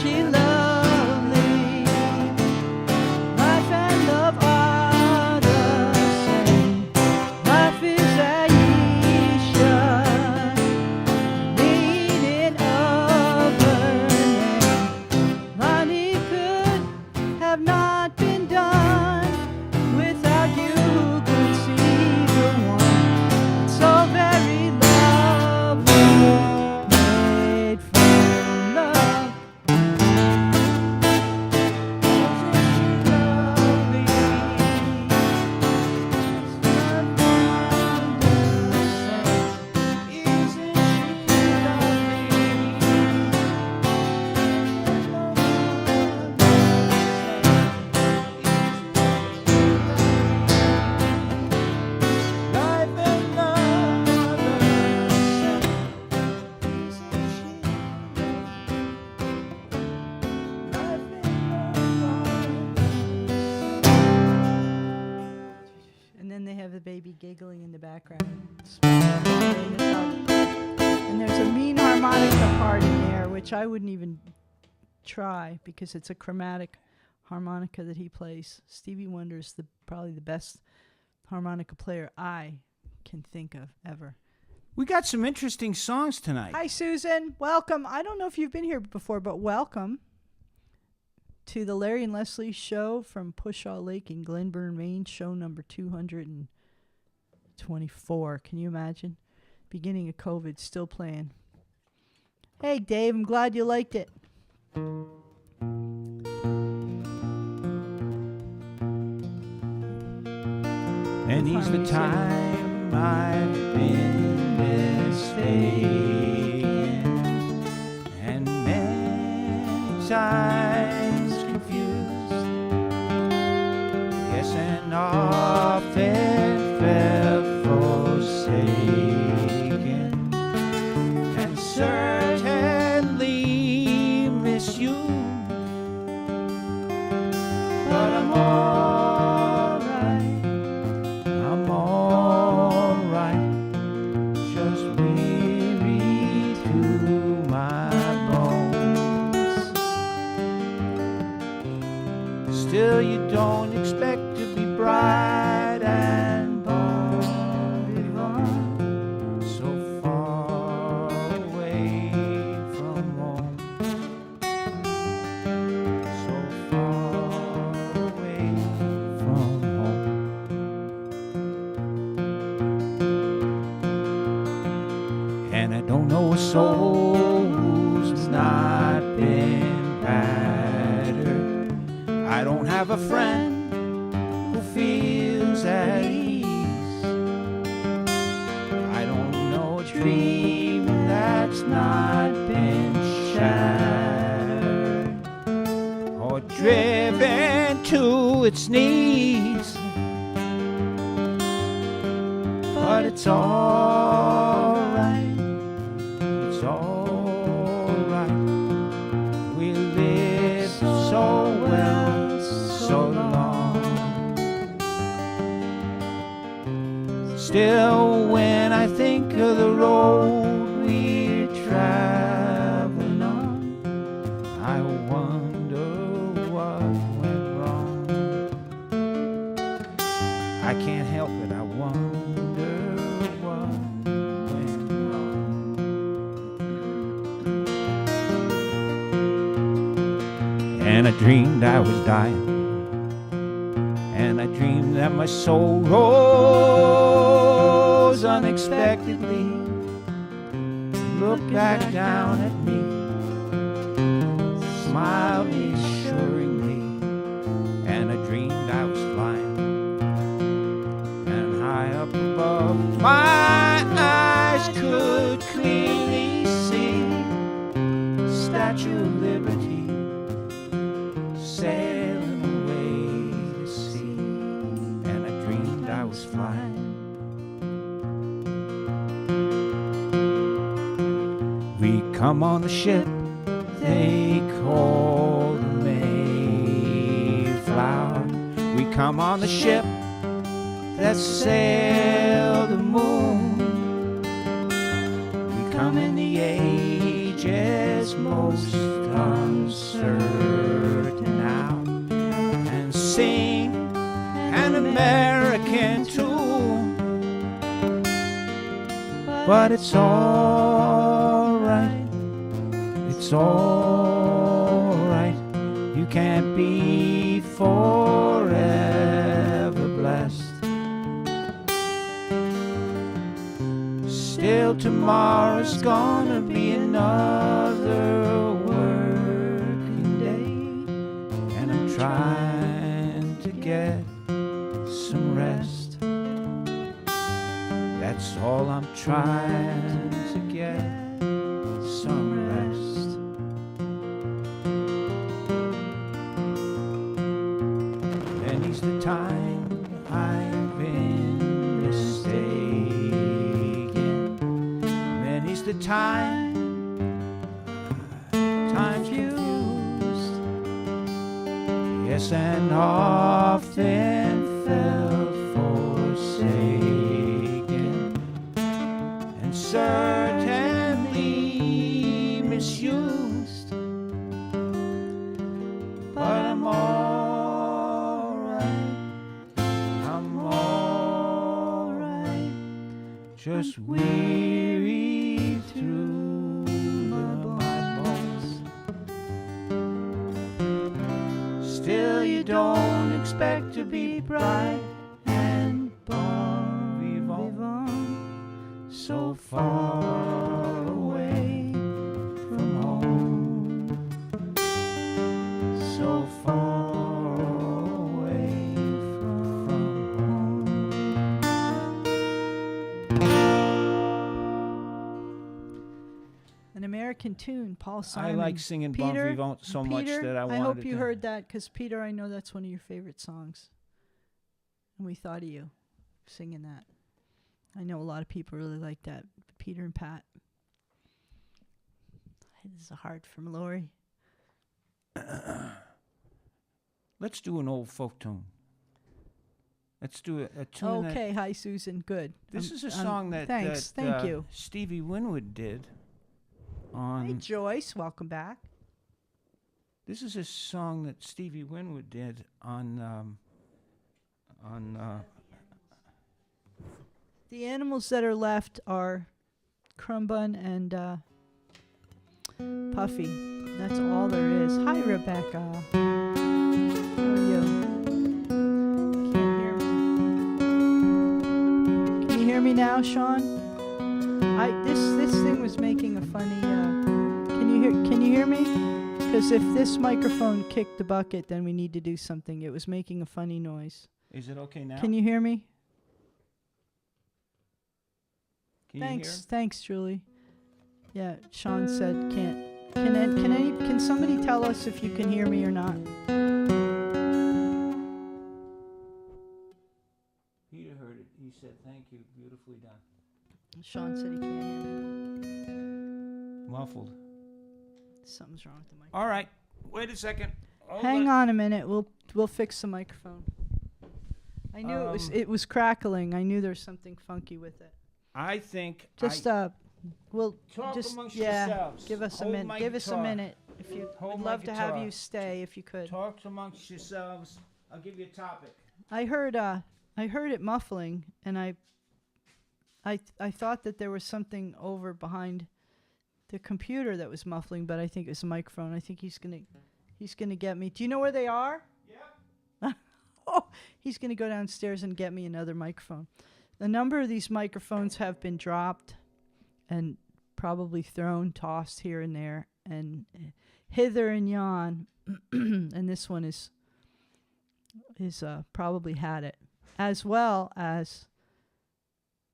She lovely. Life and love are the same. Life is Aisha, meaning of her name. Lonnie could have not been done without you who could see the one so very lovely, made from love. And then they have the baby giggling in the background. And there's a mean harmonica part in there, which I wouldn't even try because it's a chromatic harmonica that he plays. Stevie Wonder's probably the best harmonica player I can think of ever. We got some interesting songs tonight. Hi, Susan. Welcome. I don't know if you've been here before, but welcome to the Larry and Leslie show from Pushaw Lake in Glenburn, Maine, show number 224. Can you imagine? Beginning of COVID, still playing. Hey, Dave, I'm glad you liked it. Many's the time I've been mistaken, and many times confused. Yes, and often felt forsaken, and certainly Still you don't expect to be bright and bon vivant, so far away from home, so far away from home. And I don't know a soul who's not been battered. I don't have a friend who feels at ease. I don't know a dream that's not been shattered or driven to its knees. But it's all right. It's all right. We lived so well, so long. Still, when I think of the road we're traveling on, I wonder what went wrong. I can't help it, I wonder what went wrong. And I dreamed I was dying, and I dreamed that my soul rose unexpectedly, looked back down at me, smiled reassuringly. And I dreamed I was flying, and high up above my eyes could clearly see the Statue of Liberty sailing away to sea. And I dreamed I was flying. We come on the ship they call the Mayflower. We come on the ship that sailed the moon. We come in the ages most uncertain now, and sing an American tune. But it's all right. It's all right. You can't be forever blessed. Still, tomorrow's gonna be another working day, and I'm trying to get some rest. That's all I'm trying to get, some rest. Many's the time I've been mistaken. Many's the time, times confused. Yes, and often felt forsaken, and certainly misused. But I'm all right. I'm all right. Just weary through my bones. Still, you don't expect to be bright and bon vivant, so far away from home, so far away from home. An American tune, Paul Simon. I like singing Bon Peter, Vivant so much Peter, that I wanted I hope you to. heard that, because Peter, I know that's one of your favorite songs, and we thought of you singing that. I know a lot of people really like that. Peter and Pat. This is a heart from Lori. Let's do an old folk tune. Let's do a tune. Okay, hi Susan. Good. This is a song that thanks. Thank you. Stevie Winwood did. Hey Joyce, welcome back. This is a song that Stevie Winwood did on. The animals that are left are Crumb Bun and Puffy. That's all there is. Hi, Rebecca. How are you? Can't hear me. Can you hear me now, Sean? This thing was making a funny. Can you hear me? Because if this microphone kicked the bucket, then we need to do something. It was making a funny noise. Is it okay now? Can you hear me? Can you hear? Thanks, Julie. Yeah, Sean said can't. Can somebody tell us if you can hear me or not? Peter heard it. He said, "Thank you, beautifully done." Sean said he can't hear me. Muffled. Something's wrong with the mic. All right. Wait a second. Hang on a minute. We'll fix the microphone. I knew it was crackling. I knew there was something funky with it. I think we'll talk just amongst yourselves. give us a Hold minute. my Give us a guitar. minute. If you Hold would my love to have guitar. you stay if you could. Talk amongst yourselves. I'll give you a topic. I heard it muffling, and I thought that there was something over behind the computer that was muffling, but I think it's a microphone. I think he's gonna get me. Do you know where they are? Yep. Oh, he's gonna go downstairs and get me another microphone. A number of these microphones have been dropped and probably thrown, tossed here and there, and hither and yon, and this one is probably had it, as well as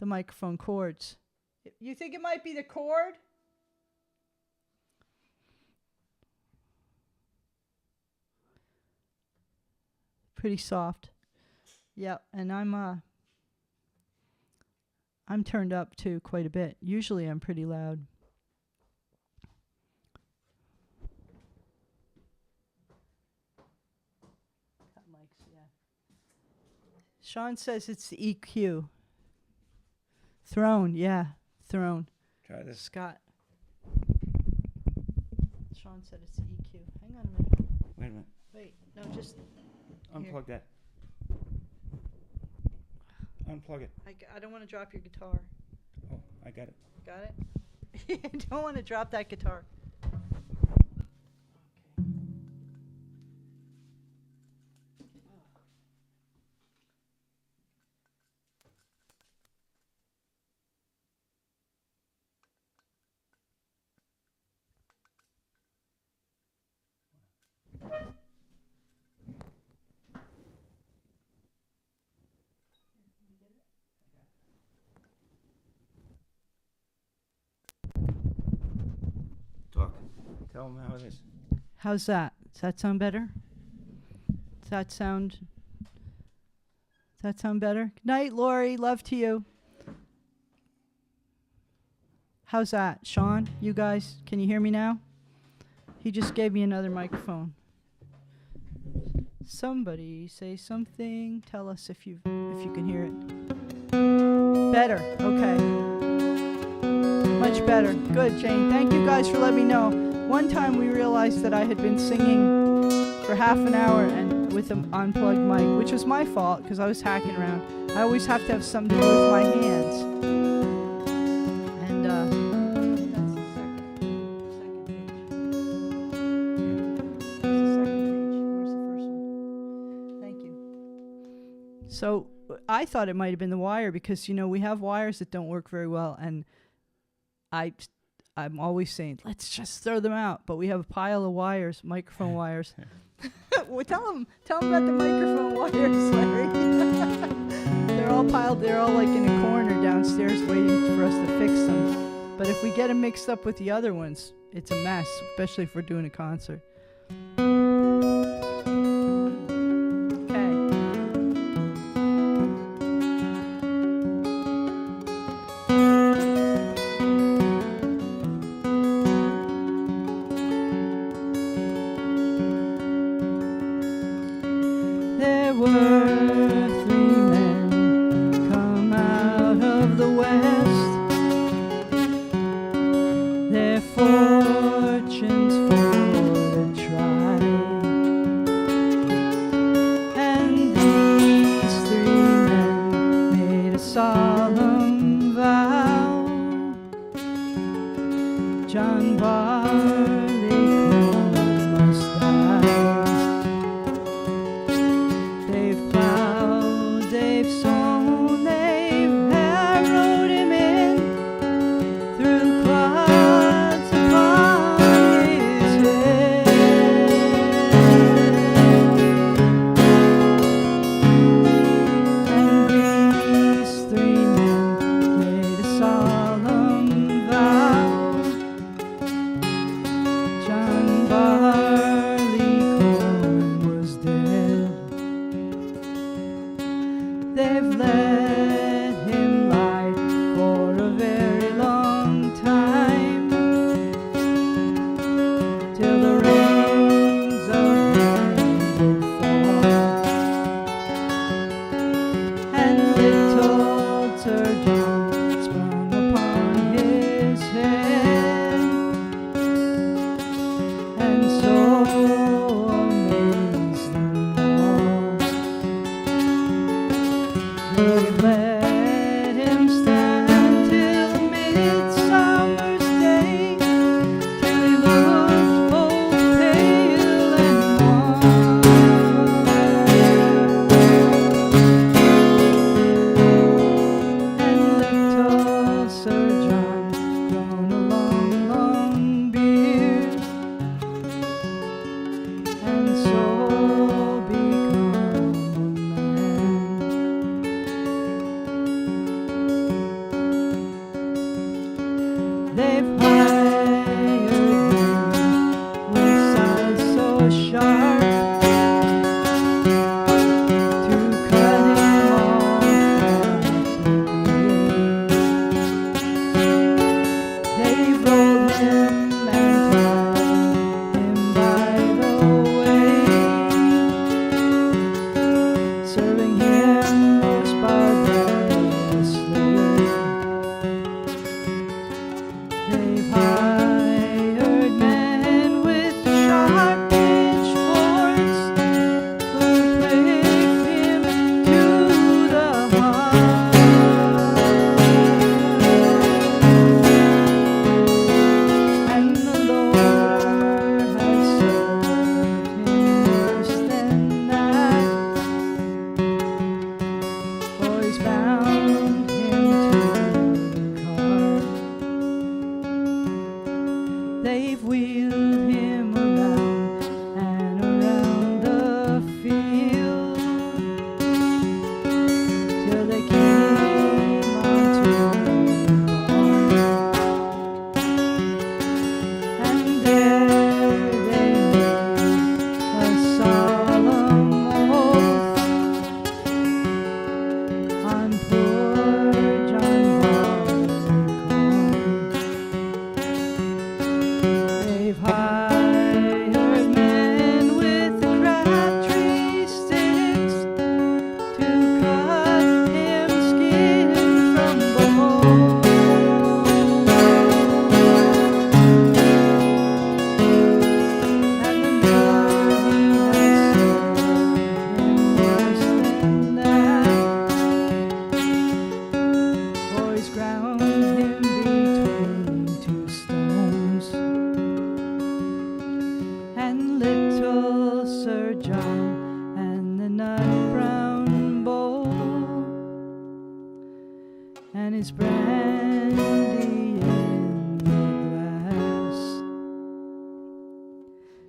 the microphone cords. You think it might be the cord? Pretty soft. Yeah, and I'm turned up too quite a bit. Usually I'm pretty loud. Cut mics, yeah. Sean says it's the EQ. Throne, yeah, throne. Try this. Scott. Sean said it's the EQ. Hang on a minute. Wait a minute. Wait, no, just Unplug that. Unplug it. I don't want to drop your guitar. Oh, I got it. Got it? I don't want to drop that guitar. Talk. Tell them how it is. How's that? Does that sound better? Does that sound better? Good night, Lori. Love to you. How's that? Sean, you guys, can you hear me now? He just gave me another microphone. Somebody say something. Tell us if you can hear it. Better. Okay. Much better. Good, Jane. Thank you guys for letting me know. One time we realized that I had been singing for half an hour and with an unplugged mic, which was my fault because I was hacking around. I always have to have something to do with my hands. And that's the second page. That's the second page. Where's the first one? Thank you. So I thought it might have been the wire because, we have wires that don't work very well, and I'm always saying, let's just throw them out. But we have a pile of wires, microphone wires. Well, tell them about the microphone wires, Larry. They're all piled. They're all like in a corner downstairs waiting for us to fix them. But if we get them mixed up with the other ones, it's a mess, especially if we're doing a concert. Fortunes for a try. and so amazed them all. They let him stand till a midsummer's day, till he looked both pale and wan. And little Sir John, grown a long, long beard, and so become a man. They've hired him with sides so sharp to cut him off at the ear. They rolled him and tied him by the way, serving him most barbarously. They've hired men with sharp pitchforks who prick him to the heart. And the Lord has served him worse than that, for he's bound him to the cart. They've wheeled him around and around the field till they came onto the barn. And there they made a solemn oath on poor John Barleycorn. They've hired men with crabtree sticks to cut him skin from bone. And the Lord has served him worse than that, for he's ground him between two stones. And little Sir John and the nut brown bowl and his brandy in the glass.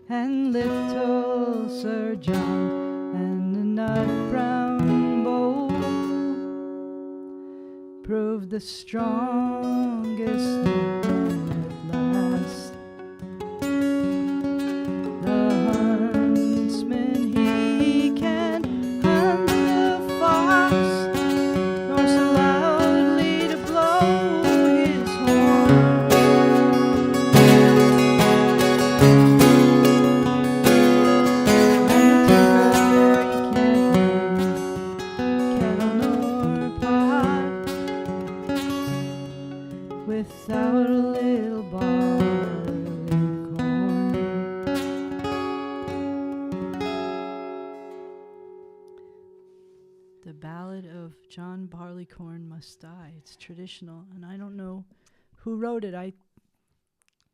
And little Sir John and the nut brown bowl proved the strongest at last. The huntsman, he can hunt the fox, nor so loudly to blow his horn. And the tinker, he can't make kettle nor pot without a little barley corn. The Ballad of John Barleycorn Must Die. It's traditional, and I don't know who wrote it.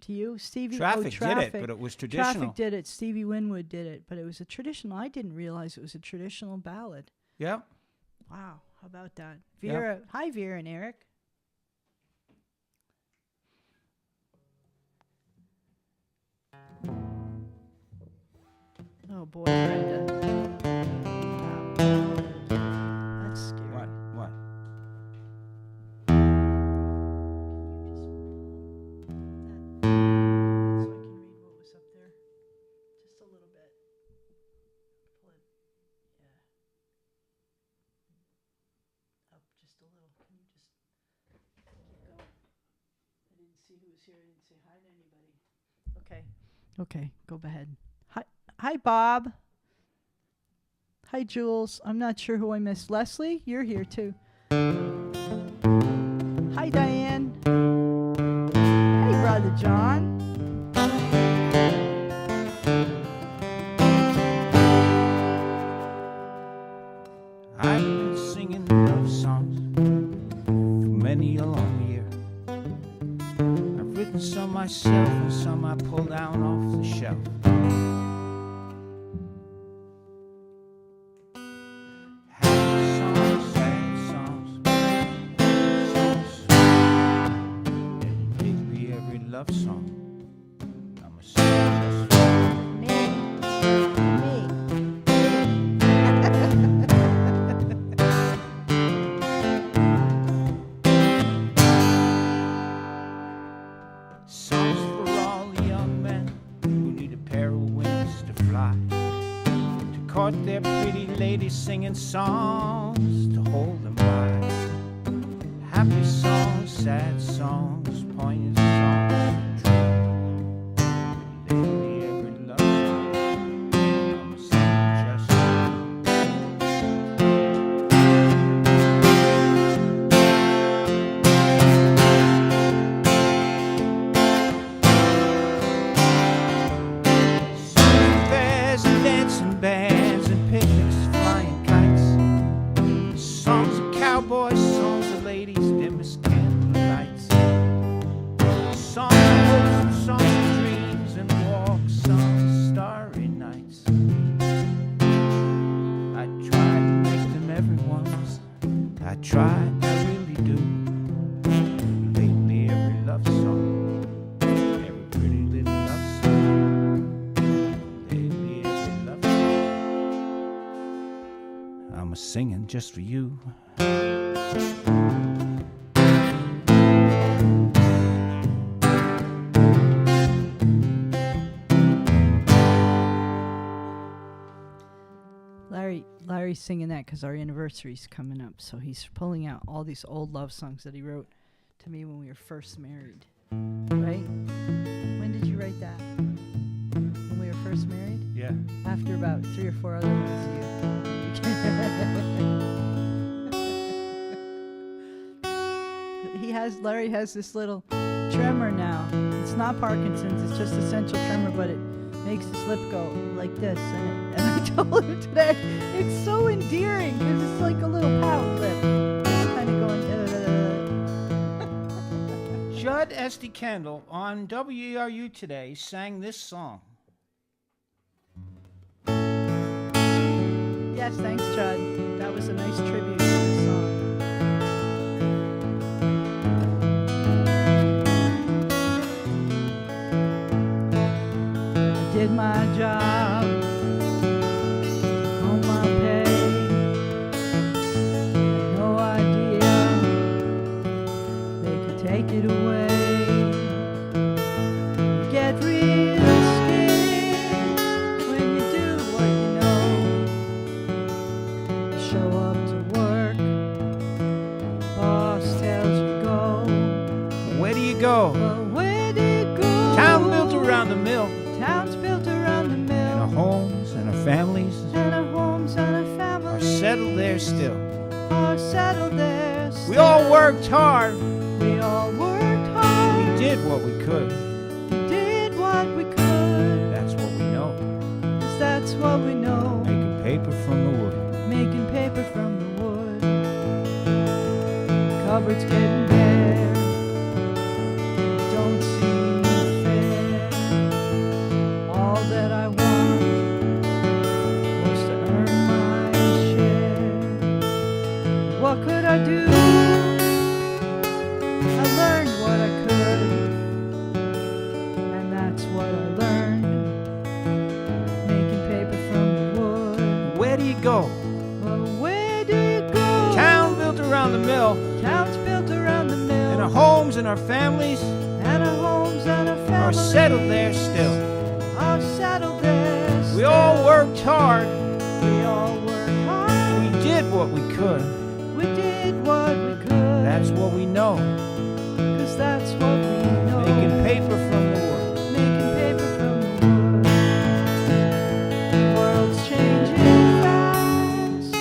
To you, Stevie? Traffic did it, Traffic. but it was traditional. Traffic did it. Stevie Winwood did it, but it was a traditional. I didn't realize it was a traditional ballad. Yep. Wow, how about that? Vera, hi Vera and Eric. Oh boy, Brenda. Wow. That's scary. What? What? So I can read what was up there. Just a little bit. Pull it. Yeah. Up just a little. Can you just keep going? I didn't see who was here. I didn't say hi to anybody. Okay. Okay, go ahead. Hi, Bob. Hi, Jules. I'm not sure who I missed. Leslie, you're here too. Hi, Diane. Hey, Brother John. myself and some I pull down off the shelf. Happy songs, sad songs, maybe every love song. I'm a singer just for Me. songs for all the young men who need a pair of wings to fly, to court their pretty ladies, singing songs to hold them by. Happy songs, sad songs, poignant songs, true. Lately every love song, I'm a singer just for fairs and dancing bands and picnics, flying kites, songs of cowboys, songs of ladies, dimmest candle lights, songs of hopes and songs of dreams and walks, songs of starry nights. I try to make them everyone's. I try, I really do. Lately every love song, every pretty little love song, lately every love song, I'm a singing just for you. Larry's singing that because our anniversary's coming up, so he's pulling out all these old love songs that he wrote to me when we were first married. Right? When did you write that? When we were first married? Yeah. After about 3 or 4 other ones Larry has this little tremor now. It's not Parkinson's, it's just a central tremor, but it makes his lip go like this. And I told him today, it's so endearing because it's like a little pout lip. It's kind of going da-da-da-da. Judd Esty Kendall on WERU today sang this song. Yes, thanks, Judd. That was a nice tribute to this song. I did my job, on my pay. No idea they could take it away. You get real scared when you do what you know. You show up to work, boss tells you go. Where do you go? But where do you go? Town built around the mill, Town's built around the and mill, our homes and our families and our homes and our are families settled there still. are settled there. We all worked hard, We all worked hard. we did what we could. We did what we could. That's what we know. 'Cause that's what we know. Making paper from the wood. Making paper from the wood. Cupboards getting bare. Don't seem fair. All that I want was to earn my share. What could I do? I learned what I could, and that's what I learned. Making paper from the wood. Where do you go? Well, where do you go? Town built around the mill, Town's built around the mill, and our homes and our families and our homes and our are families settled there still. Are settled there. We all worked hard, We all worked hard. we did what we could. We did what we could. That's what we know. 'Cause that's what we know. Making paper from the wood. Making paper from the wood. The world's changing fast.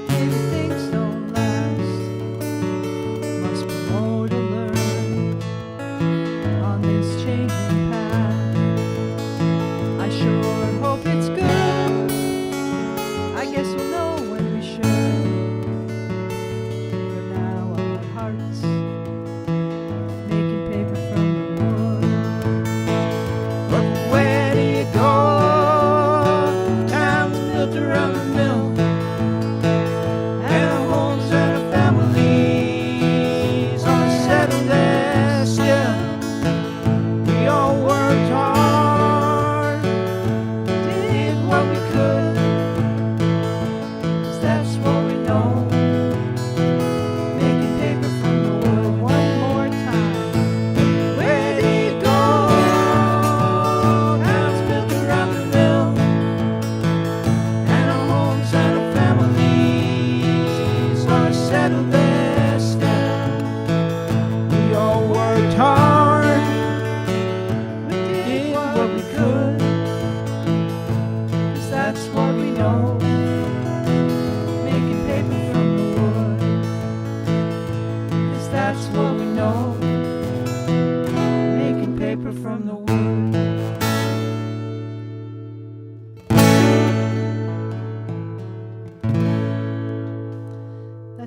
Maybe things don't last. Must be more to learn on this changing path. I sure hope it's good. I guess we'll know when we should. For now, our hearts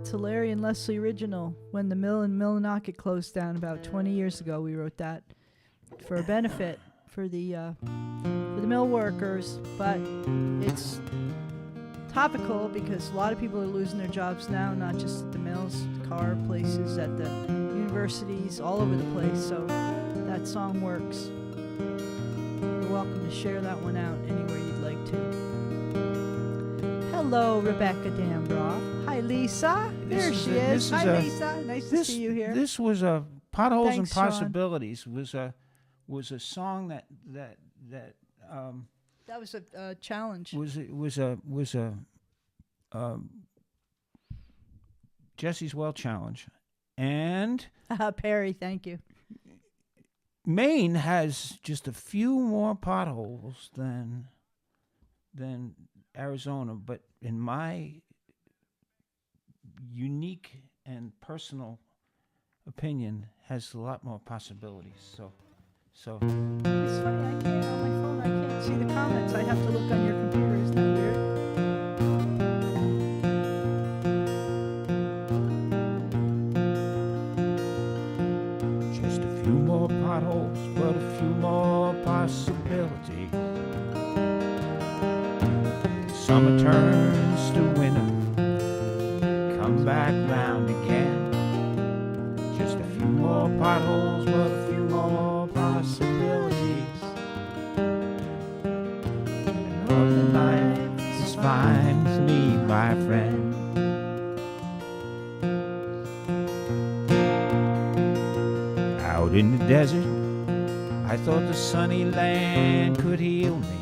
That's a Larry and Leslie original. When the mill in Millinocket closed down about 20 years ago, we wrote that for a benefit for the mill workers. But it's topical because a lot of people are losing their jobs now, not just at the mills, car places, at the universities, all over the place. So that song works. You're welcome to share that one out anywhere you'd like to. Hello, Rebecca Dambroff. Hi, Lisa. There she is. Hi, Lisa. Nice to see you here. This was a Potholes Thanks, and Sean. Possibilities was a song that That was a challenge. was a Jesse's Well challenge, and Perry, thank you. Maine has just a few more potholes than Arizona, but in my unique and personal opinion, has a lot more possibilities. So It's funny, I can't on my phone. I can't see the comments. I have to look on your computer. Isn't that weird? just a few more potholes, but a few more possibilities. Summer turns to winter, comes back round again. Just a few more potholes, but a few more possibilities. And northern life is fine with me, my friend. Out in the desert, I thought the sunny land could heal me.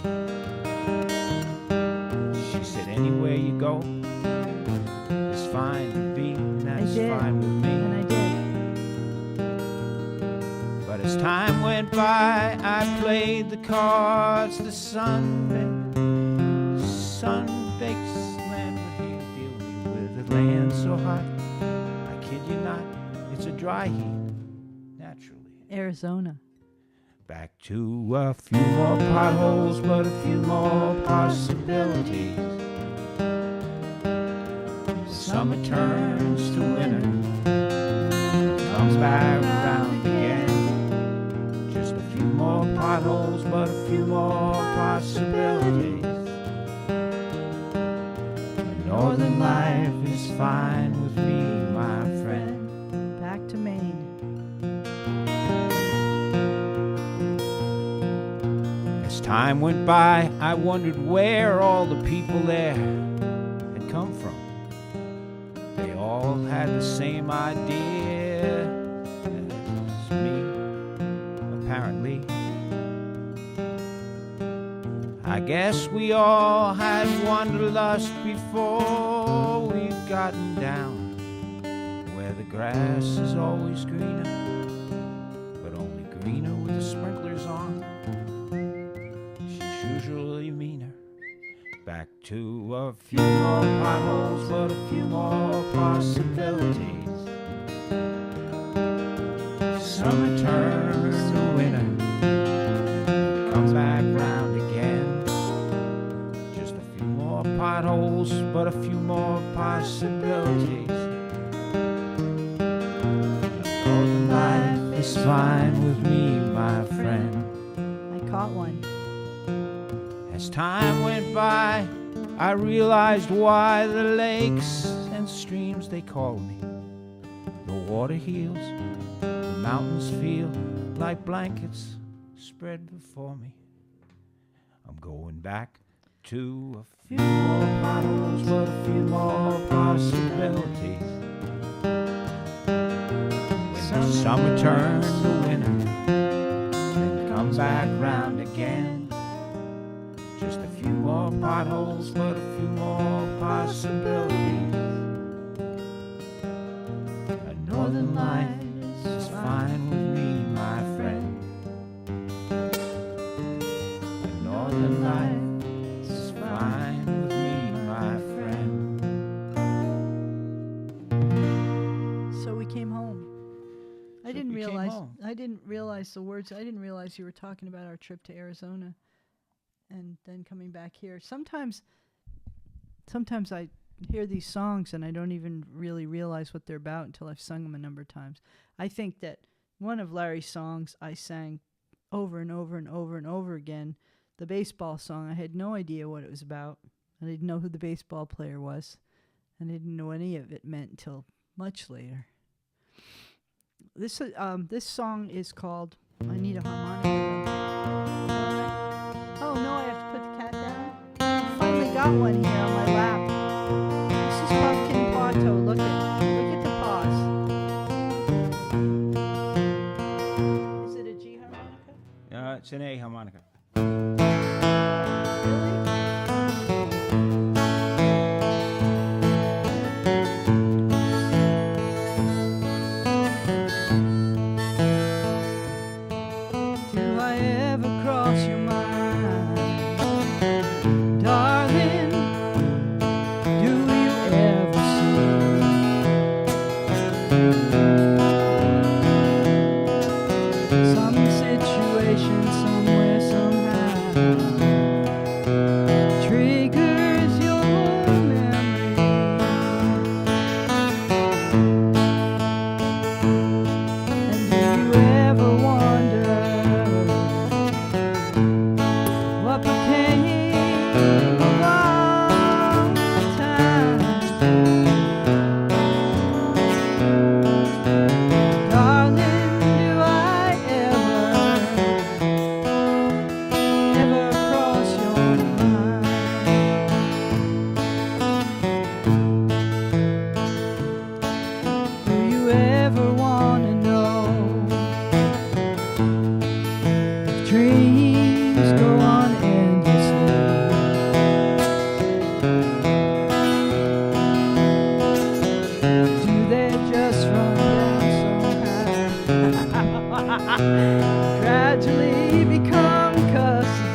She said, anywhere you go, it's fine with me, and that's fine with me. And I did. But as time went by, I played the cards the sun-baked land would heal me with a land so hot. I kid you not, it's a dry heat, naturally. Arizona. Back to a few more potholes, but a few more possibilities. Summer turns to winter, comes back round again. Just a few more potholes, but a few more possibilities. The northern life is fine with me, my friend. Back to Maine. As time went by, I wondered where all the people there had come from. They all had the same idea as me, apparently. I guess we all had wanderlust before we'd gotten down where the grass is always greener, but only greener with the sprinklers on. She's usually meaner. Back to a few more potholes, but a few more possibilities. Summer turns to winter, comes back round again. Just a few more potholes, but a few more possibilities. Northern life is fine with me, my friend. I caught one. As time went by, I realized why the lakes and streams they call me. The water heals, the mountains feel like blankets spread before me. I'm going back to a few more potholes, but a few more possibilities. When the summer turns to winter, then comes back round again. Just a few more potholes, but a few more possibilities. A northern life is fine with me, my friend. A northern life is fine with me, my friend. So we came home. I didn't we came realize. home. I didn't realize the words. I didn't realize you were talking about our trip to Arizona, and then coming back here. Sometimes I hear these songs and I don't even really realize what they're about until I've sung them a number of times. I think that one of Larry's songs I sang over and over and over and over again, the baseball song, I had no idea what it was about. I didn't know who the baseball player was. I didn't know any of it meant until much later. This song is called I Need a Harmonica. Oh no, I have to put the cat down. I finally got one here on my lap. This is Pumpkin Pato. Look at the paws. Is it a G harmonica? It's an A harmonica. Gradually become custody.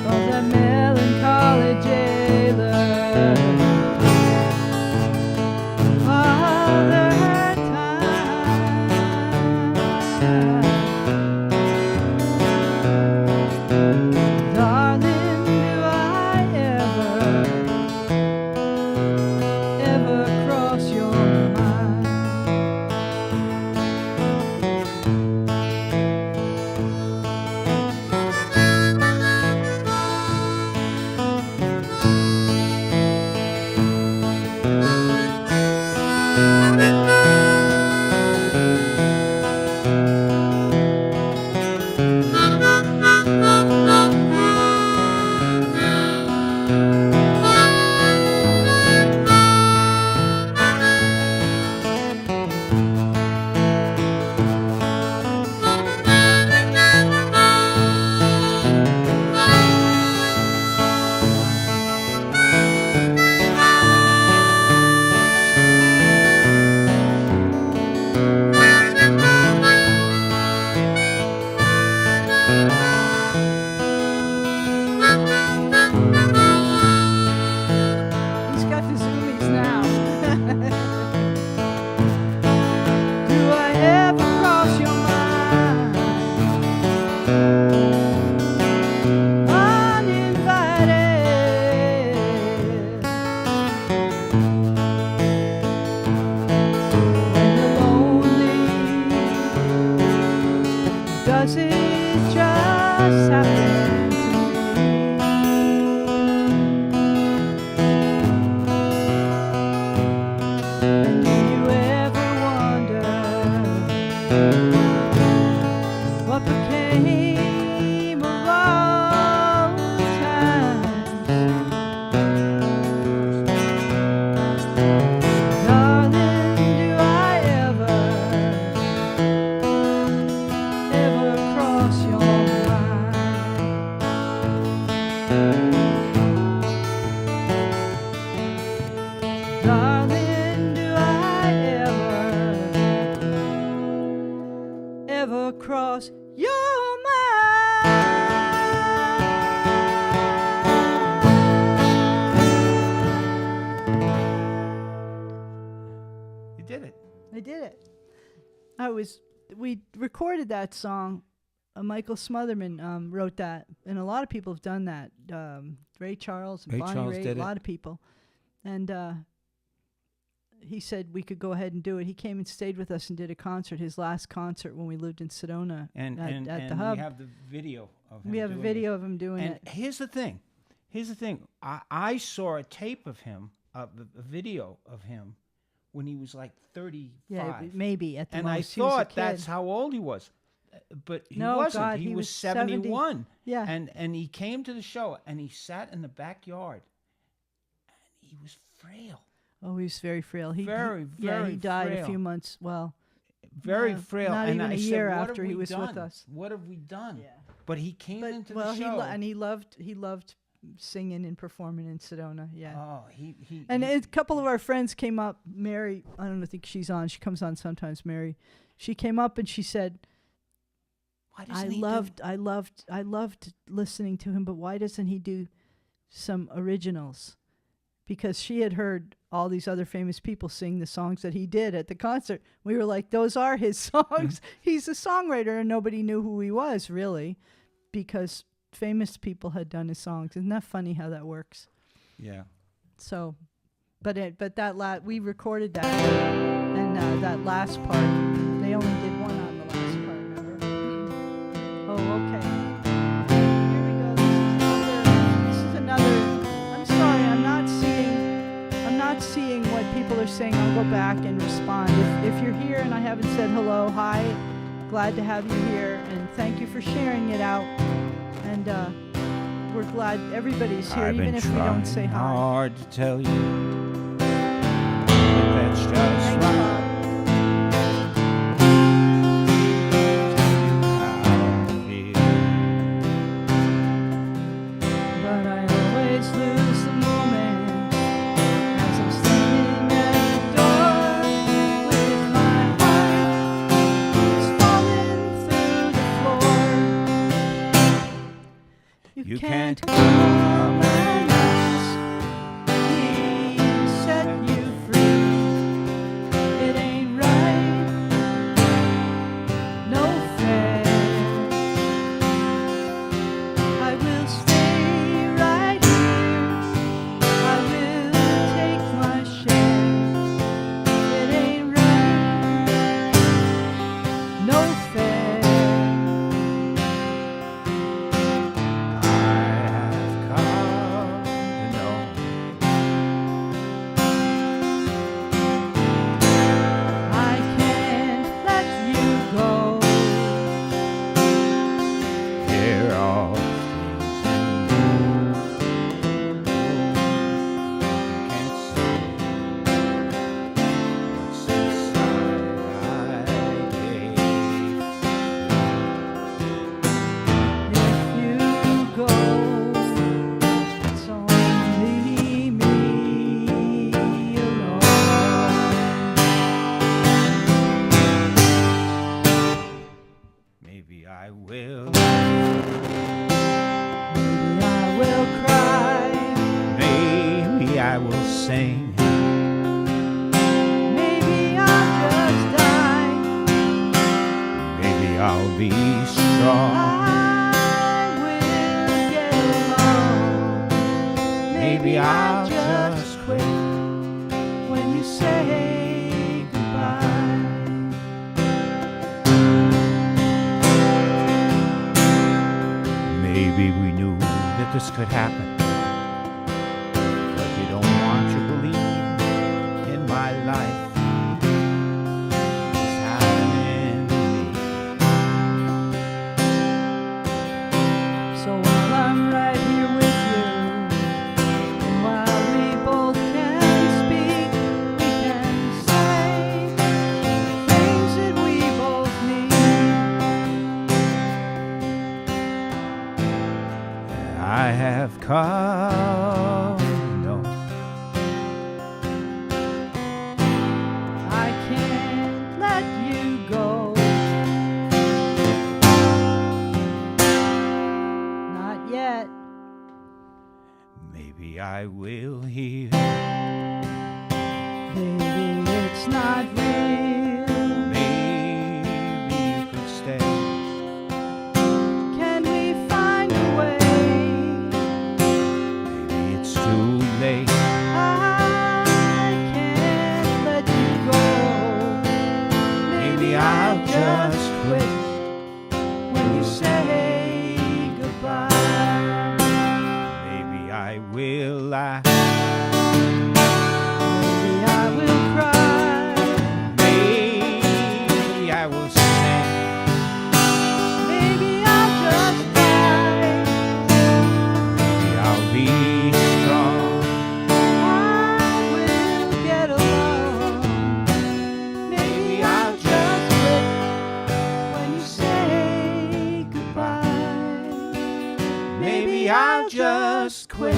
Of that melancholy jailer. Father had time. Darling, do I ever cross your mind? He's got the zoomies now. Do I ever cross your mind? Uninvited. When you're lonely, does it just happen to me? And do you ever wonder what became of old times? Darling, do I ever cross your mind? Darling, do I ever cross your mind? You did it. I did it. We recorded that song Michael Smotherman wrote that, and a lot of people have done that. Ray Charles, and Ray Bonnie Charles Raitt, did a it. lot of people, and he said we could go ahead and do it. He came and stayed with us and did a concert, his last concert when we lived in Sedona And at the Hub. we have the video of him. We have a doing video of him doing And it. here's the thing. I saw a tape of him, a video of him, when he was like 35. Yeah, maybe at the and I most. He was a thought kid. that's how old he was. But he No, wasn't. God, he he was was 70. 71. Yeah. And he came to the show and he sat in the backyard and he was frail. Oh, he was very frail. Very, yeah, very he died frail. a few months. Well, Very Yeah, frail. not and even I a said, year "What after have he we was with done? us." What have we done? Yeah. But he came into well, the show. he loved singing and performing in Sedona. Yeah. Oh, And a couple of our friends came up. Mary, I don't think she's on. She comes on sometimes. Mary, she came up and she said, why I doesn't he loved listening to him, but why doesn't he do some originals?" Because she had heard all these other famous people sing the songs that he did at the concert. We were like, those are his songs. He's a songwriter, and nobody knew who he was, really, because famous people had done his songs. Isn't that funny how that works? Yeah. So, but that we recorded that, and that last part, they only did one on the last part, remember? Oh, okay. Here we go. This is another. I'm sorry, I'm not seeing what people are saying. I'll go back and respond. If you're here and I haven't said hello, hi, glad to have you here, and thank you for sharing it out. And we're glad everybody's here, I've even been if we don't say trying hi. hard to tell you, but that's just Thanks, right. Bob. How I feel. But I always lose the moment as I'm standing at the door with my heart falling through the floor. You can't come and ask me to set you free. It ain't right, no fair. I will stay right here. I will take my share. It ain't right, no fair. I have come to know I can't let you go. there are things in you can't see. What's inside I gave. If you go, it's only me alone. Maybe I will. Maybe I will cry. Maybe I will sing. Maybe I'll just die. Maybe I'll be strong. I will get along. Maybe I'll just quit when you say goodbye. Maybe we knew that this could happen, but you don't want to believe in my life. It's happening to me. So while I'm right here with you, and while we both can speak, we can say things that we both need. I have come to know I can't let you go. Not yet. maybe I will hear. Baby, it's not real. Maybe you could stay. maybe I'll just quit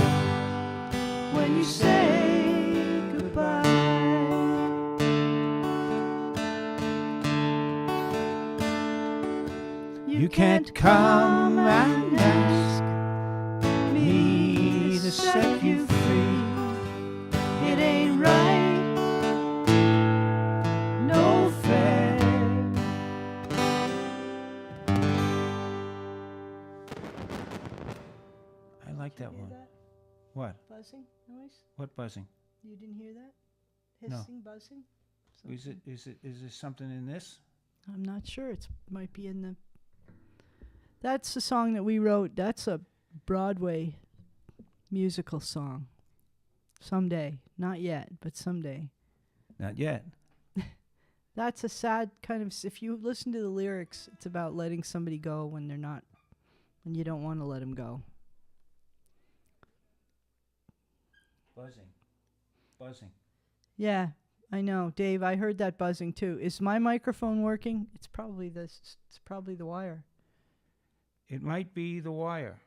when you say goodbye. You can't come and ask me to set you free. It ain't right, no fair. I like that one. What? Buzzing noise? What buzzing? You didn't hear that? No. Hissing, buzzing? Is there something in this? I'm not sure. It might be in the. That's a song that we wrote. That's a Broadway musical song. Someday. Not yet, but someday. Not yet. That's a sad kind of. If you listen to the lyrics, it's about letting somebody go when they're not. When you don't want to let them go. Buzzing. Yeah, I know, Dave. I heard that buzzing too. Is my microphone working? It's probably this. It's probably the wire. It might be the wire.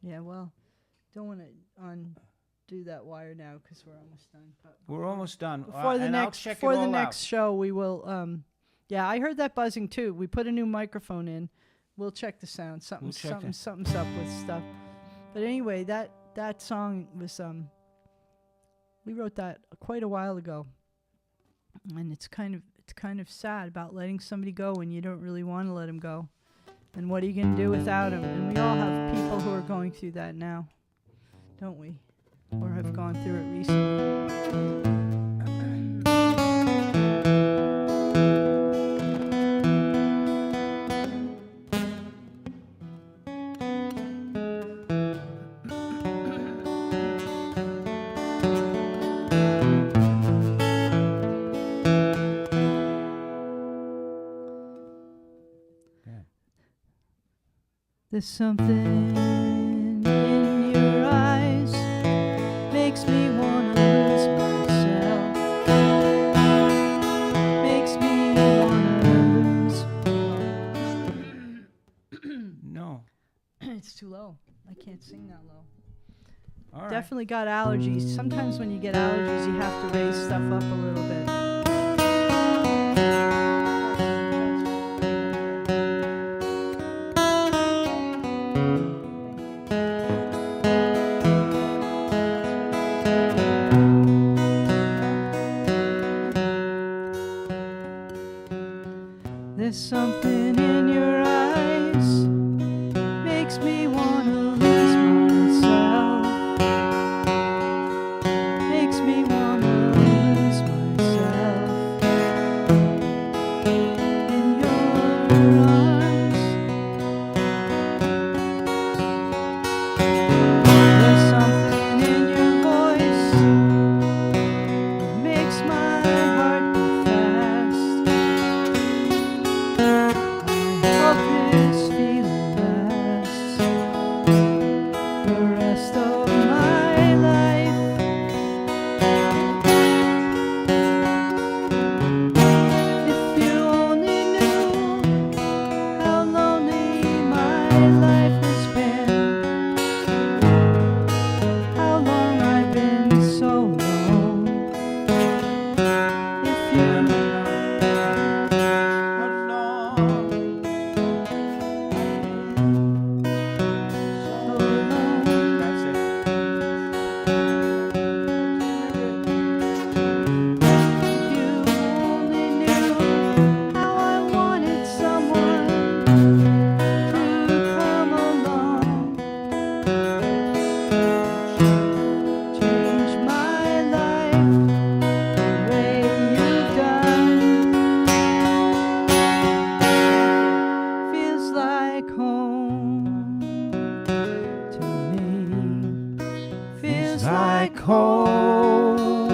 Yeah. Well, don't want to undo that wire now because we're almost done. But We're almost done. before the and I'll next check for it the all next out. show, we will. Yeah, I heard that buzzing too. We put a new microphone in. We'll check the sound. Something's check it. something's up with stuff. But anyway, that song was we wrote that quite a while ago, and it's kind of sad about letting somebody go when you don't really want to let them go, and what are you going to do without them? And we all have people who are going through that now, don't we? Or have gone through it recently. There's something in your eyes makes me wanna lose myself. Makes me wanna lose. No. It's too low. I can't sing that low. All right. Definitely got allergies. Sometimes when you get allergies, you have to raise stuff up a little bit. There's something in your eyes makes me wanna lose myself. Makes me wanna lose myself in your arms. There's something in your voice that makes my heart beat fast. I hope this feeling lasts the rest of my life. If you only knew how lonely my life has been, how long I've been so alone. If you How long? so alone. That's it. If you only knew how I wanted someone to come along, change my life the way you've done. Feels like home to me. Feels like home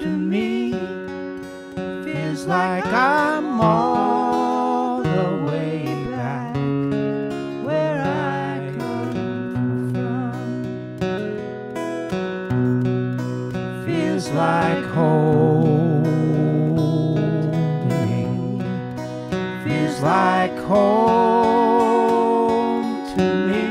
to me. Feels Like I'm all the way back where I come from. Feels like home to me. Feels like home to me.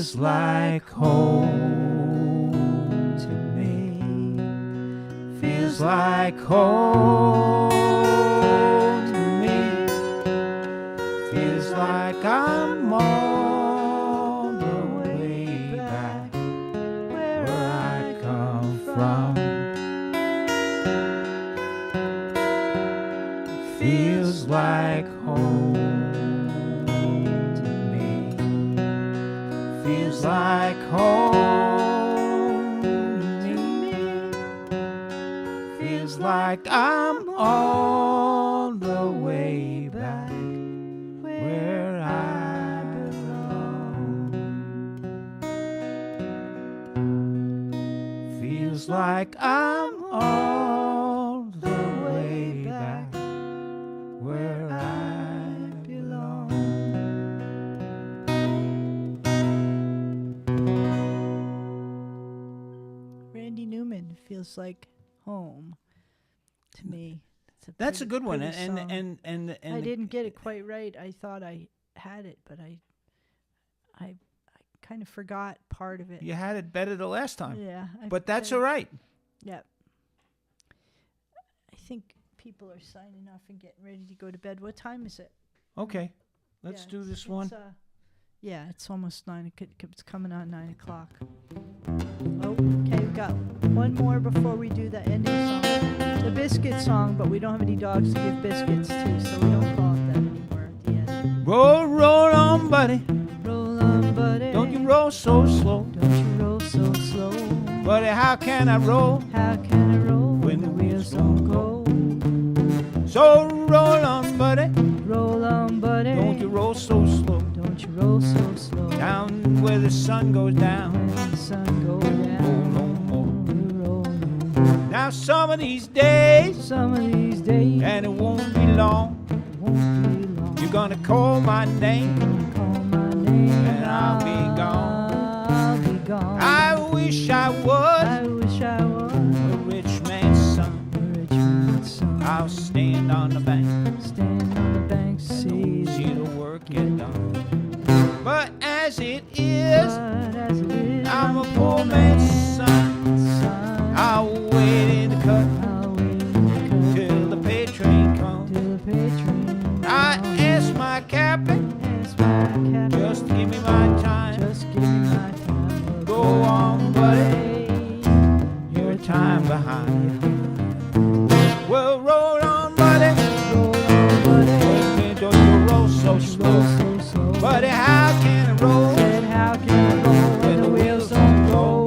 feels like home to me. feels like home to me. Feels like I'm on the way back where I come from. Feels like home to me. Feels like home to me. Feels like I'm on the way back where I belong. Feels like I'm all the way back where I belong. Randy Newman, feels like home to me. That's a good one, pretty and song. and I didn't get it quite right. I thought I had it, but I kind of forgot part of it. you had it better the last time, Yeah, but that's all right. Yeah. I think people are signing off and getting ready to go to bed. What time is it? Okay, let's Yeah, do it's- this one. it's, yeah, it's almost 9. It's coming on 9 o'clock. Oh, okay, we got one more before we do the ending song. The biscuit song, but we don't have any dogs to give biscuits to, so we don't call it that anymore at the end. Roll, roll on, buddy. Roll on, buddy. Don't you roll so slow. Don't you roll so slow. Buddy, how can I roll? How can I roll when the wheels don't go? So roll on, buddy. Roll on, buddy. Don't you roll so slow. Don't you roll so slow. Down where the sun goes down. When the sun goes down. Roll no more. Roll no more. Now some of these days, Some of these days, and it won't be long, won't be long. you're gonna call my name, Call my name, and I'll be gone. I'll be gone. I wish I was I wish I was a rich man's son. a rich man's son. I'll stand on the bank, Stand on the bank, see see the work get done. But as it is, but as it is, I'm a poor man's son. son. I'll wait in the cut I'll wait in the cut till the pay train comes. till the patron I ask my captain, Ask my captain, just give me my time. just give me my time. Go on, buddy, Hey, your time behind. Well, roll on, buddy. roll on, buddy. Don't you roll so Roll slow. so slow. Buddy, how can I roll? Said, how can I roll when the wheels don't go?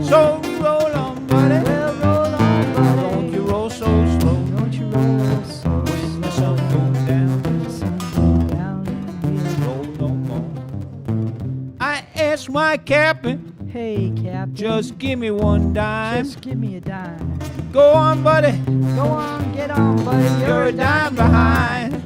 So roll on, buddy. Well, roll on, buddy. Don't you roll so slow. Don't you roll so When the sun goes down, When the sun goes down and we'll roll no more. I asked my captain, Hey, Captain, just give me one dime. just give me a dime. Go on, buddy. Go on, get on, buddy. You're a dime behind.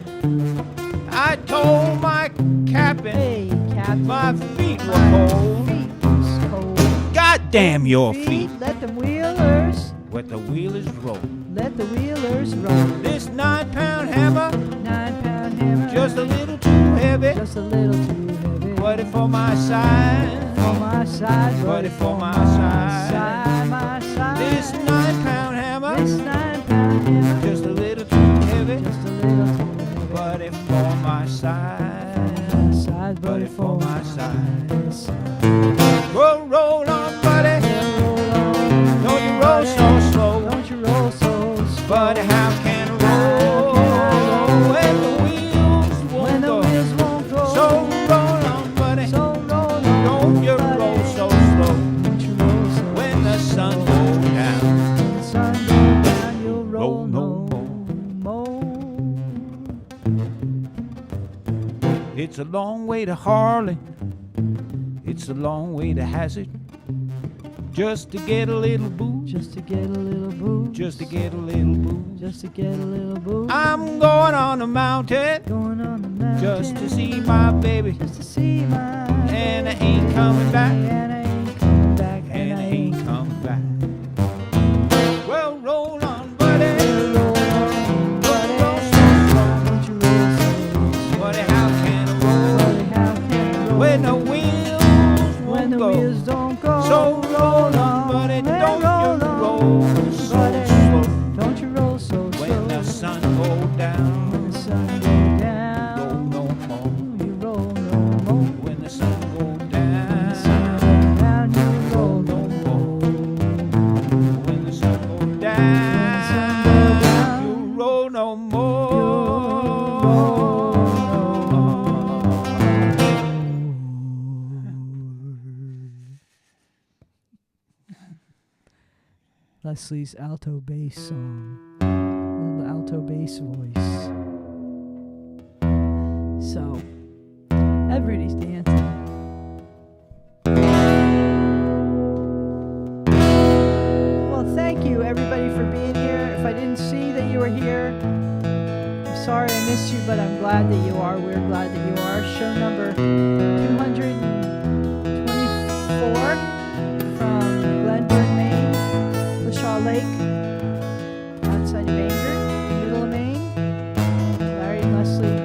I told my captain Hey, Captain, my feet were my cold. feet was cold. God damn your feet. Let the wheelers, What the wheelers roll. let the wheelers roll. This 9-pound hammer, 9-pound hammer, just a little too heavy. just a little too heavy. Put it for my side. For my side, Put it for my side. my side. This 9-pound hammer, This 9-pound hammer, just a little too heavy. just a little too heavy. Put it for my side. My side, Put it for my side. side. Roll, roll on, buddy. Roll on, Don't you roll so slow. Don't you roll so slow. Buddy, how can I roll when the wheels When won't the go? wheels won't go. So roll on, buddy. So roll on, Don't you buddy. roll so slow. Don't you roll so When the sun slow. goes down, When the sun goes down, you'll roll roll no no more. it's a long way to Harley. It's a long way to Hazard. Just to get a little booze. Just to get a little booze. Just to get a little booze. Just to get a little booze. I'm going on the mountain Going on the mountain. just to see my baby. Just to see my And I ain't coming back. And I ain't coming back. And I ain't coming back. Well, roll on, buddy. roll on, buddy. Roll so slow. Don't you roll so slow. Buddy, how can I roll Buddy, how can I roll when the wheels So roll on, buddy, hey, don't roll you on, roll so buddy, slow. don't you roll so slow. When the sun go down, When the sun go down, roll no more. you roll no more. When the sun go When the down, sun go down, you roll no more. when the sun go When the sun go down, down, you roll no more. Leslie's alto bass song. Little alto bass voice. So, everybody's dancing. Well, thank you everybody for being here. If I didn't see that you were here, I'm sorry I missed you, but I'm glad that you are. We're glad that you are. Show number 224 from Glenburn, Maine. Pushaw Lake, outside of Bangor, middle of Maine. Larry and Leslie,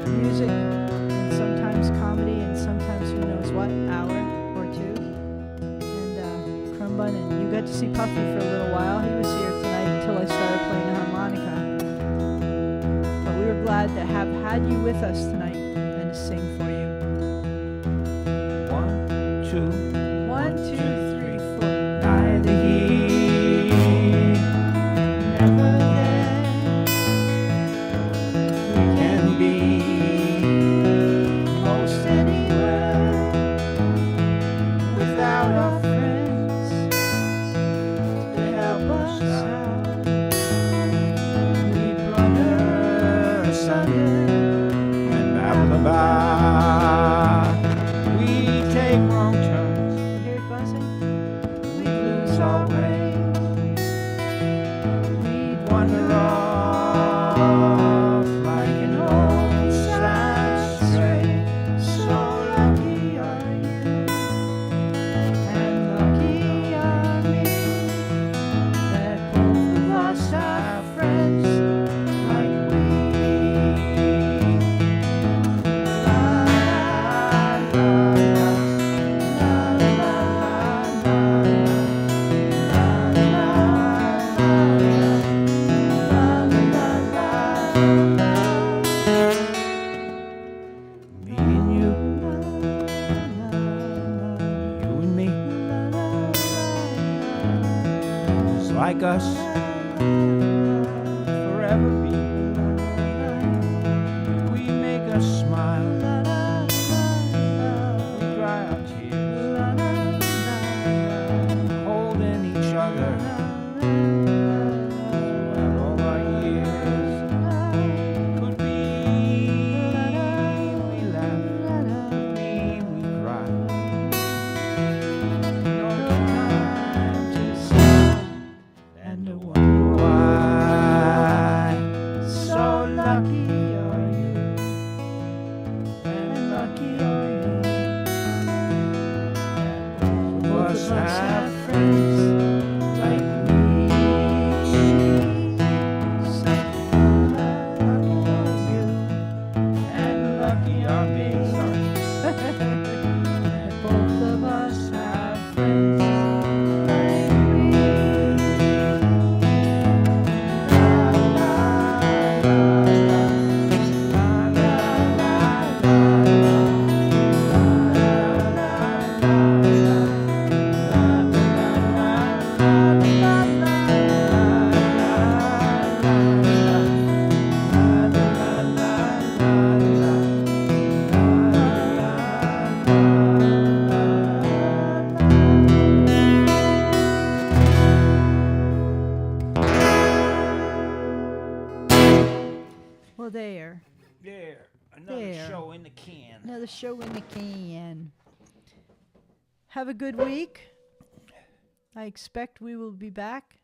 music, and sometimes comedy, and sometimes who knows what, hour or two. And Crumb Bun, and you got to see Puffy for a little while. He was here tonight until I started playing the harmonica. But we were glad to have had you with us tonight and to sing for you. 1, 2, 1, 2, 3, 4. neither here, Never there. we can be most anywhere without our friends to help us out. we blunder asunder. And babble about. We take wrong turns, You hear it buzzing? we lose our way, We'd wander off like an old sad stray. So lucky are you, and lucky are me that both of us have friends like we. La la la la la Me and you, you and me, it's like us, forever be. We make us smile, we dry our tears, holding each other throughout all our years. Could be we laugh, be we cry. No time to stop and to wonder why. So lucky are you, and lucky are you. Both of us have friends like me. So lucky are you, and lucky are me. Sorry. Both of us have friends like me. Well, there. There, another There. show in the can. Another show in the can. Have a good week. I expect we will be back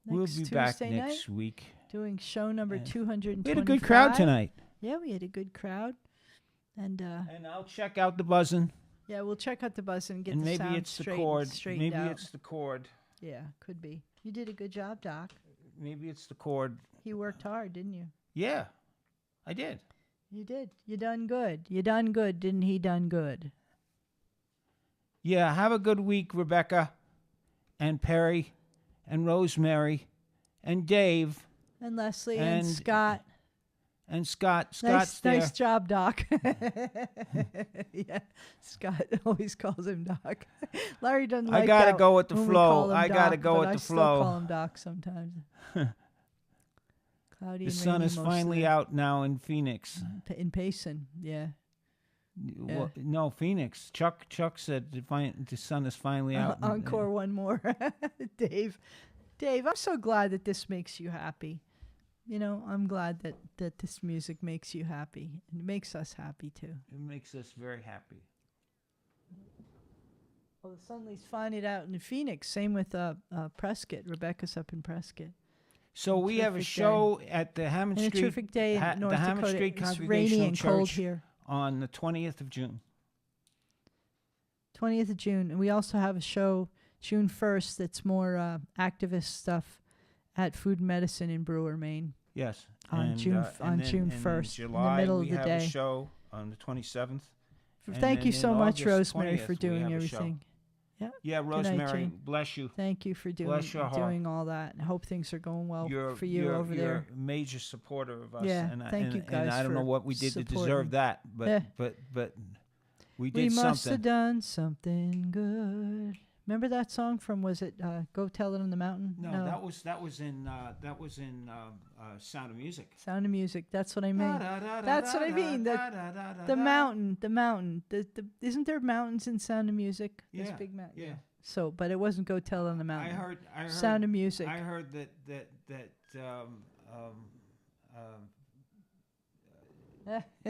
We'll next be Tuesday back night next week. doing show number And 225. We had a good crowd tonight. Yeah, we had a good crowd. And And I'll check out the buzzing. yeah, we'll check out the bus and get And the maybe sound it's the straight, cord. straightened Maybe out. it's the cord. Yeah, could be. You did a good job, Doc. Maybe it's the cord. You worked hard, didn't you? Yeah, I did. You did. You done good. You done good. Didn't he done good? Yeah, have a good week, Rebecca and Perry and Rosemary and Dave And Leslie and and Scott. and Scott. Scott's Nice, nice there. job, Doc. Yeah, Scott always calls him Doc. Larry doesn't I like gotta that go with the when we flow. call him I gotta Doc, go but with I the still flow. call him Doc sometimes. Cloudy The and sun rainy is most of finally the- out now in Phoenix. in Payson. Yeah. Well, no, Phoenix. Chuck said the sun is finally out. Encore one more. Dave, I'm so glad that this makes you happy. You know, I'm glad that this music makes you happy. It makes us happy too. It makes us very happy. Well, the Sunleys find it out in Phoenix. Same with Prescott. Rebecca's up in Prescott. So we have a Terrific show at the Hammond And a Street, terrific day in North the Hammond Dakota. Street It's Congregational rainy and Church cold here. on the 20th of June. 20th of June. And we also have a show June 1st that's more activist stuff at Food and Medicine in Brewer, Maine. Yes. On and, June and then June in 1st, in the July, middle we of the have day. a show on the 27th. And Thank then you so in much, August Rosemary, 20th, for we doing have a show. everything. Yeah. Yeah, night, Rosemary, Jane. bless you. Thank you for Bless your heart. doing all that. I hope things are going well for you you're, over you're there. a major supporter of us. Yeah, and thank you and guys I don't know for what we did to supporting. deserve that, but Yeah. but we We did must something. have done something good. Remember that song from, was it Go Tell It on the Mountain? No, that was in Sound of Music. Sound of Music. That's what I mean. That's what I mean. The mountain. Isn't there mountains in Sound of Music? There's Yeah, big mountains. yeah. So, but it wasn't Go Tell It on the Mountain. I heard Sound of Music. I heard that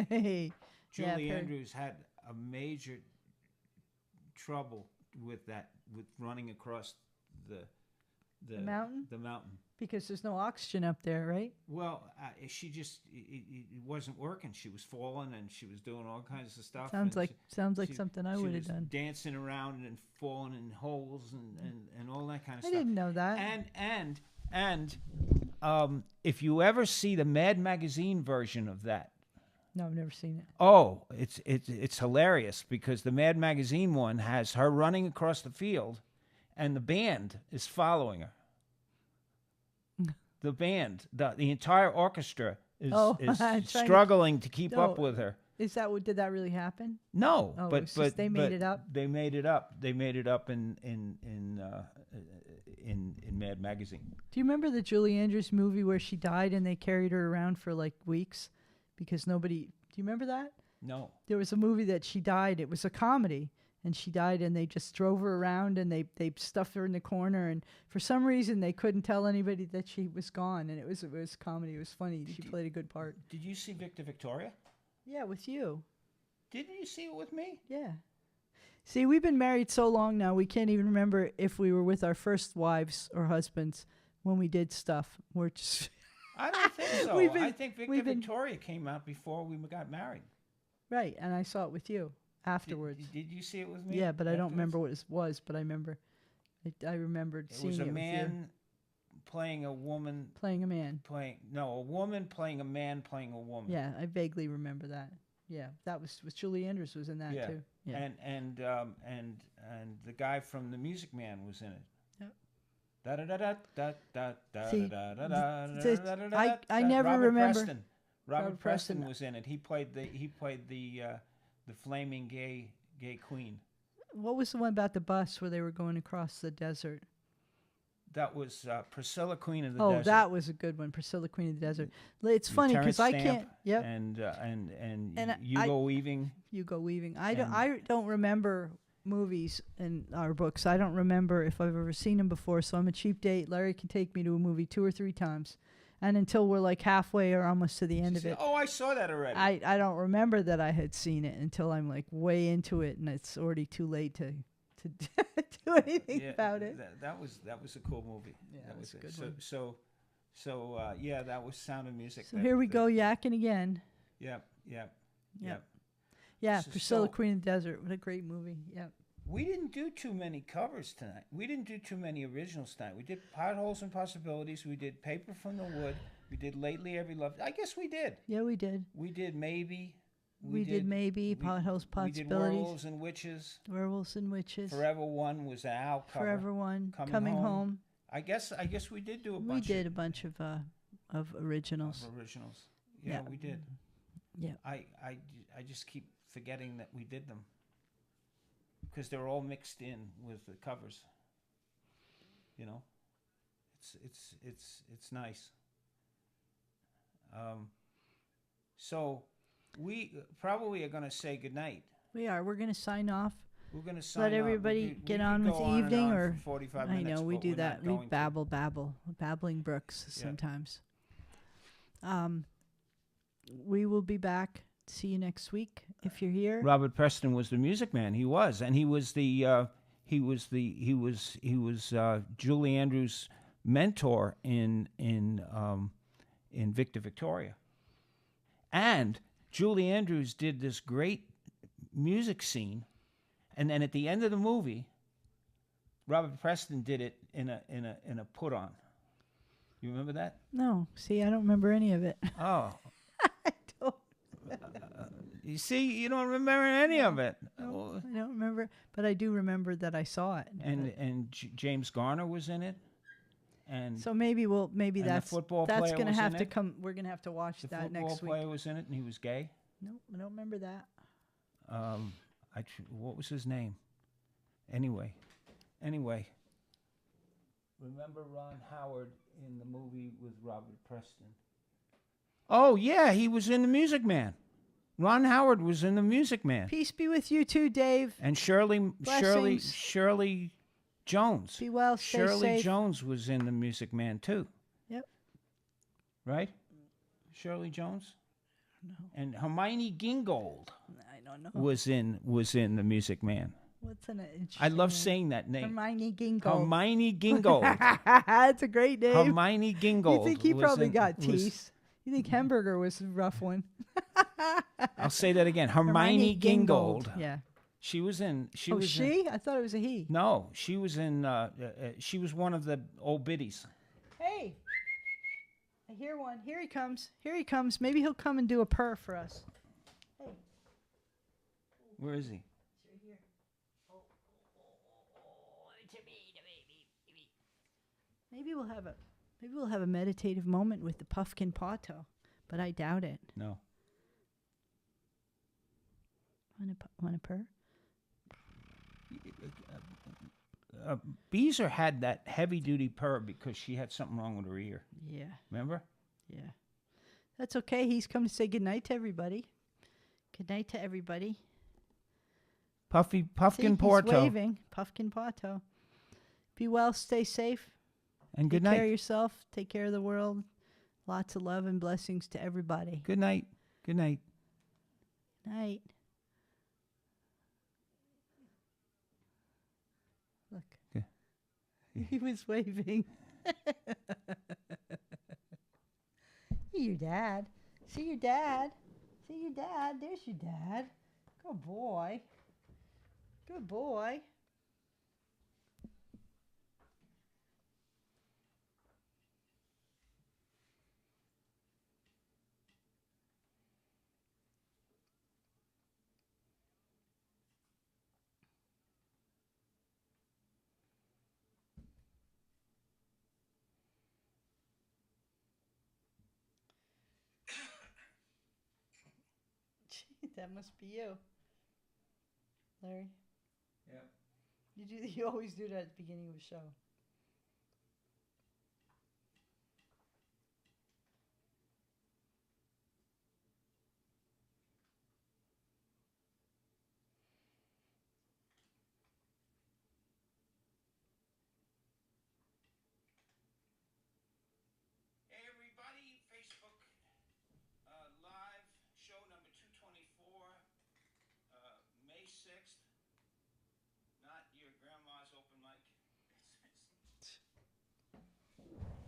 Hey. Yeah, Julie Perry. Andrews had a major trouble with running across the mountain? The mountain. Because there's no oxygen up there, right? Well, she just it wasn't working. She was falling and she was doing all kinds of stuff. Sounds and like she- something I she would have was done. dancing around and falling in holes and all that kind of I stuff. didn't know that. And if you ever see the Mad Magazine version of that, No, I've never seen it. oh, it's hilarious because the Mad Magazine one has her running across the field, and the band is following her. The band, the entire orchestra is, Oh, is trying to- struggling to keep up No. with her. Is that what, did that really happen? No, Oh, but it's just they made but it up? They made it up. They made it up in Mad Magazine. Do you remember the Julie Andrews movie where she died and they carried her around for like weeks because nobody, do you remember that? No. There was a movie that she died. It was a comedy and she died and they just drove her around and they stuffed her in the corner and for some reason they couldn't tell anybody that she was gone and it was comedy. It was funny. She played a good part. Did you see Victor Victoria? Yeah, with you. Didn't you see it with me? Yeah. See, we've been married so long now, we can't even remember if we were with our first wives or husbands when we did stuff. We're just... I don't think so. We've been- I think Victor we've been- Victoria came out before we got married. Right, and I saw it with you afterwards. Did you see it with me? Yeah, but I don't afterwards? remember what it was, but I remember... I remembered It seeing was it a with you. man playing a woman Playing a man. a woman playing a man playing a woman. Yeah, I vaguely remember that. Yeah, that was Julie Andrews was in that Yeah. too. Yeah. And the guy from The Music Man was in it. Yep. See, I never Robert remember- Preston. Robert Robert Preston Preston. was in it. He played the flaming gay queen. What was the one about the bus where they were going across the desert? That was Priscilla, Queen of the Oh, Desert. that was a good one, Priscilla, Queen of the Desert. It's funny because I Terrence can't. Stamp Yep. And I- Hugo Weaving. Hugo Weaving. I don't remember movies in our books. I don't remember if I've ever seen them before. So I'm a cheap date. Larry can take me to a movie 2 or 3 times, and until we're like halfway or almost to the end of it, Oh, I saw that already. I don't remember that I had seen it until I'm like way into it, and it's already too late to do anything about it. That was a cool movie. Yeah, that that's was a good so, one. So yeah, that was Sound of Music. So here we go yakking again. Yep. Yeah, So- Priscilla, so- Queen of the Desert. What a great movie. Yeah. We didn't do too many covers tonight. We didn't do too many originals tonight. We did Potholes and Possibilities. We did Paper from the Wood. We did Lately Every Love. I guess we did. Yeah, we did. We did Maybe. We did maybe potholes, We did possibilities. Werewolves and Witches. Werewolves and Witches. Forever One was an Al cover. Forever One. Coming Home. Home. I guess we did do a We bunch. did a bunch of originals. Of originals. Yeah, we did. Yeah. I just keep forgetting that we did them because they're all mixed in with the covers. You know, it's nice. So we probably are going to say goodnight. We are. We're going to sign off. We're going to sign Let off. everybody We get could on with go the on and evening, on or for 45 I minutes, know we but do we're that. not We going to. babble, babbling brooks Yeah. sometimes. We will be back. See you next week if you're here. Robert Preston was the Music Man. He was, and he was Julie Andrews' mentor in Victor Victoria. And Julie Andrews did this great music scene, and then at the end of the movie, Robert Preston did it in a put on. You remember that? No, see, I don't remember any of it. Oh, I don't. you see, you don't remember any of it. No, I don't remember, but I do remember that I saw it. And James Garner was in it, and So maybe And the football that's player gonna was have in to it? come. We're gonna have to watch the that football next week. player was in it, and he was gay. No, I don't remember that. What was his name? Anyway, remember Ron Howard in the movie with Robert Preston? Oh yeah, he was in The Music Man. Ron Howard was in The Music Man, Peace be with you too, Dave. and Shirley Blessings. Jones. Be well. Stay Shirley safe. Jones was in The Music Man too. Yep. Right? Shirley Jones? No, And Hermione Gingold I don't know. was in The Music Man. What's an I love interesting saying that name. name? Hermione Gingold. Hermione Gingold. That's a great name. Hermione Gingold. You think he was probably in- got was- teeth? You think Hamburger was a rough one? I'll say that again. Hermione Gingold. Yeah. She was in. She Oh, was in- she? I thought it was a he. No, she was in. She was one of the old biddies. Hey, I hear one. Here he comes. Here he comes. Maybe he'll come and do a purr for us. Hey, Where is he? right here. Maybe we'll have a meditative moment with the puffkin pato, but I doubt it. No. Want a purr? Beezer had that heavy duty purr because she had something wrong with her ear. Yeah, Remember? yeah. That's okay. He's come to say goodnight to everybody. Good night to everybody. Puffkin See, Porto. he's waving. Puffkin pato. Be well. Stay safe. And good Take care of night. yourself. Take care of the world. Lots of love and blessings to everybody. Good night. Good night. Night. Look. Okay. He was waving. See your dad. See your dad. See your dad. There's your dad. Good boy. Good boy. That must be you, Larry. Yeah. You always do that at the beginning of a show.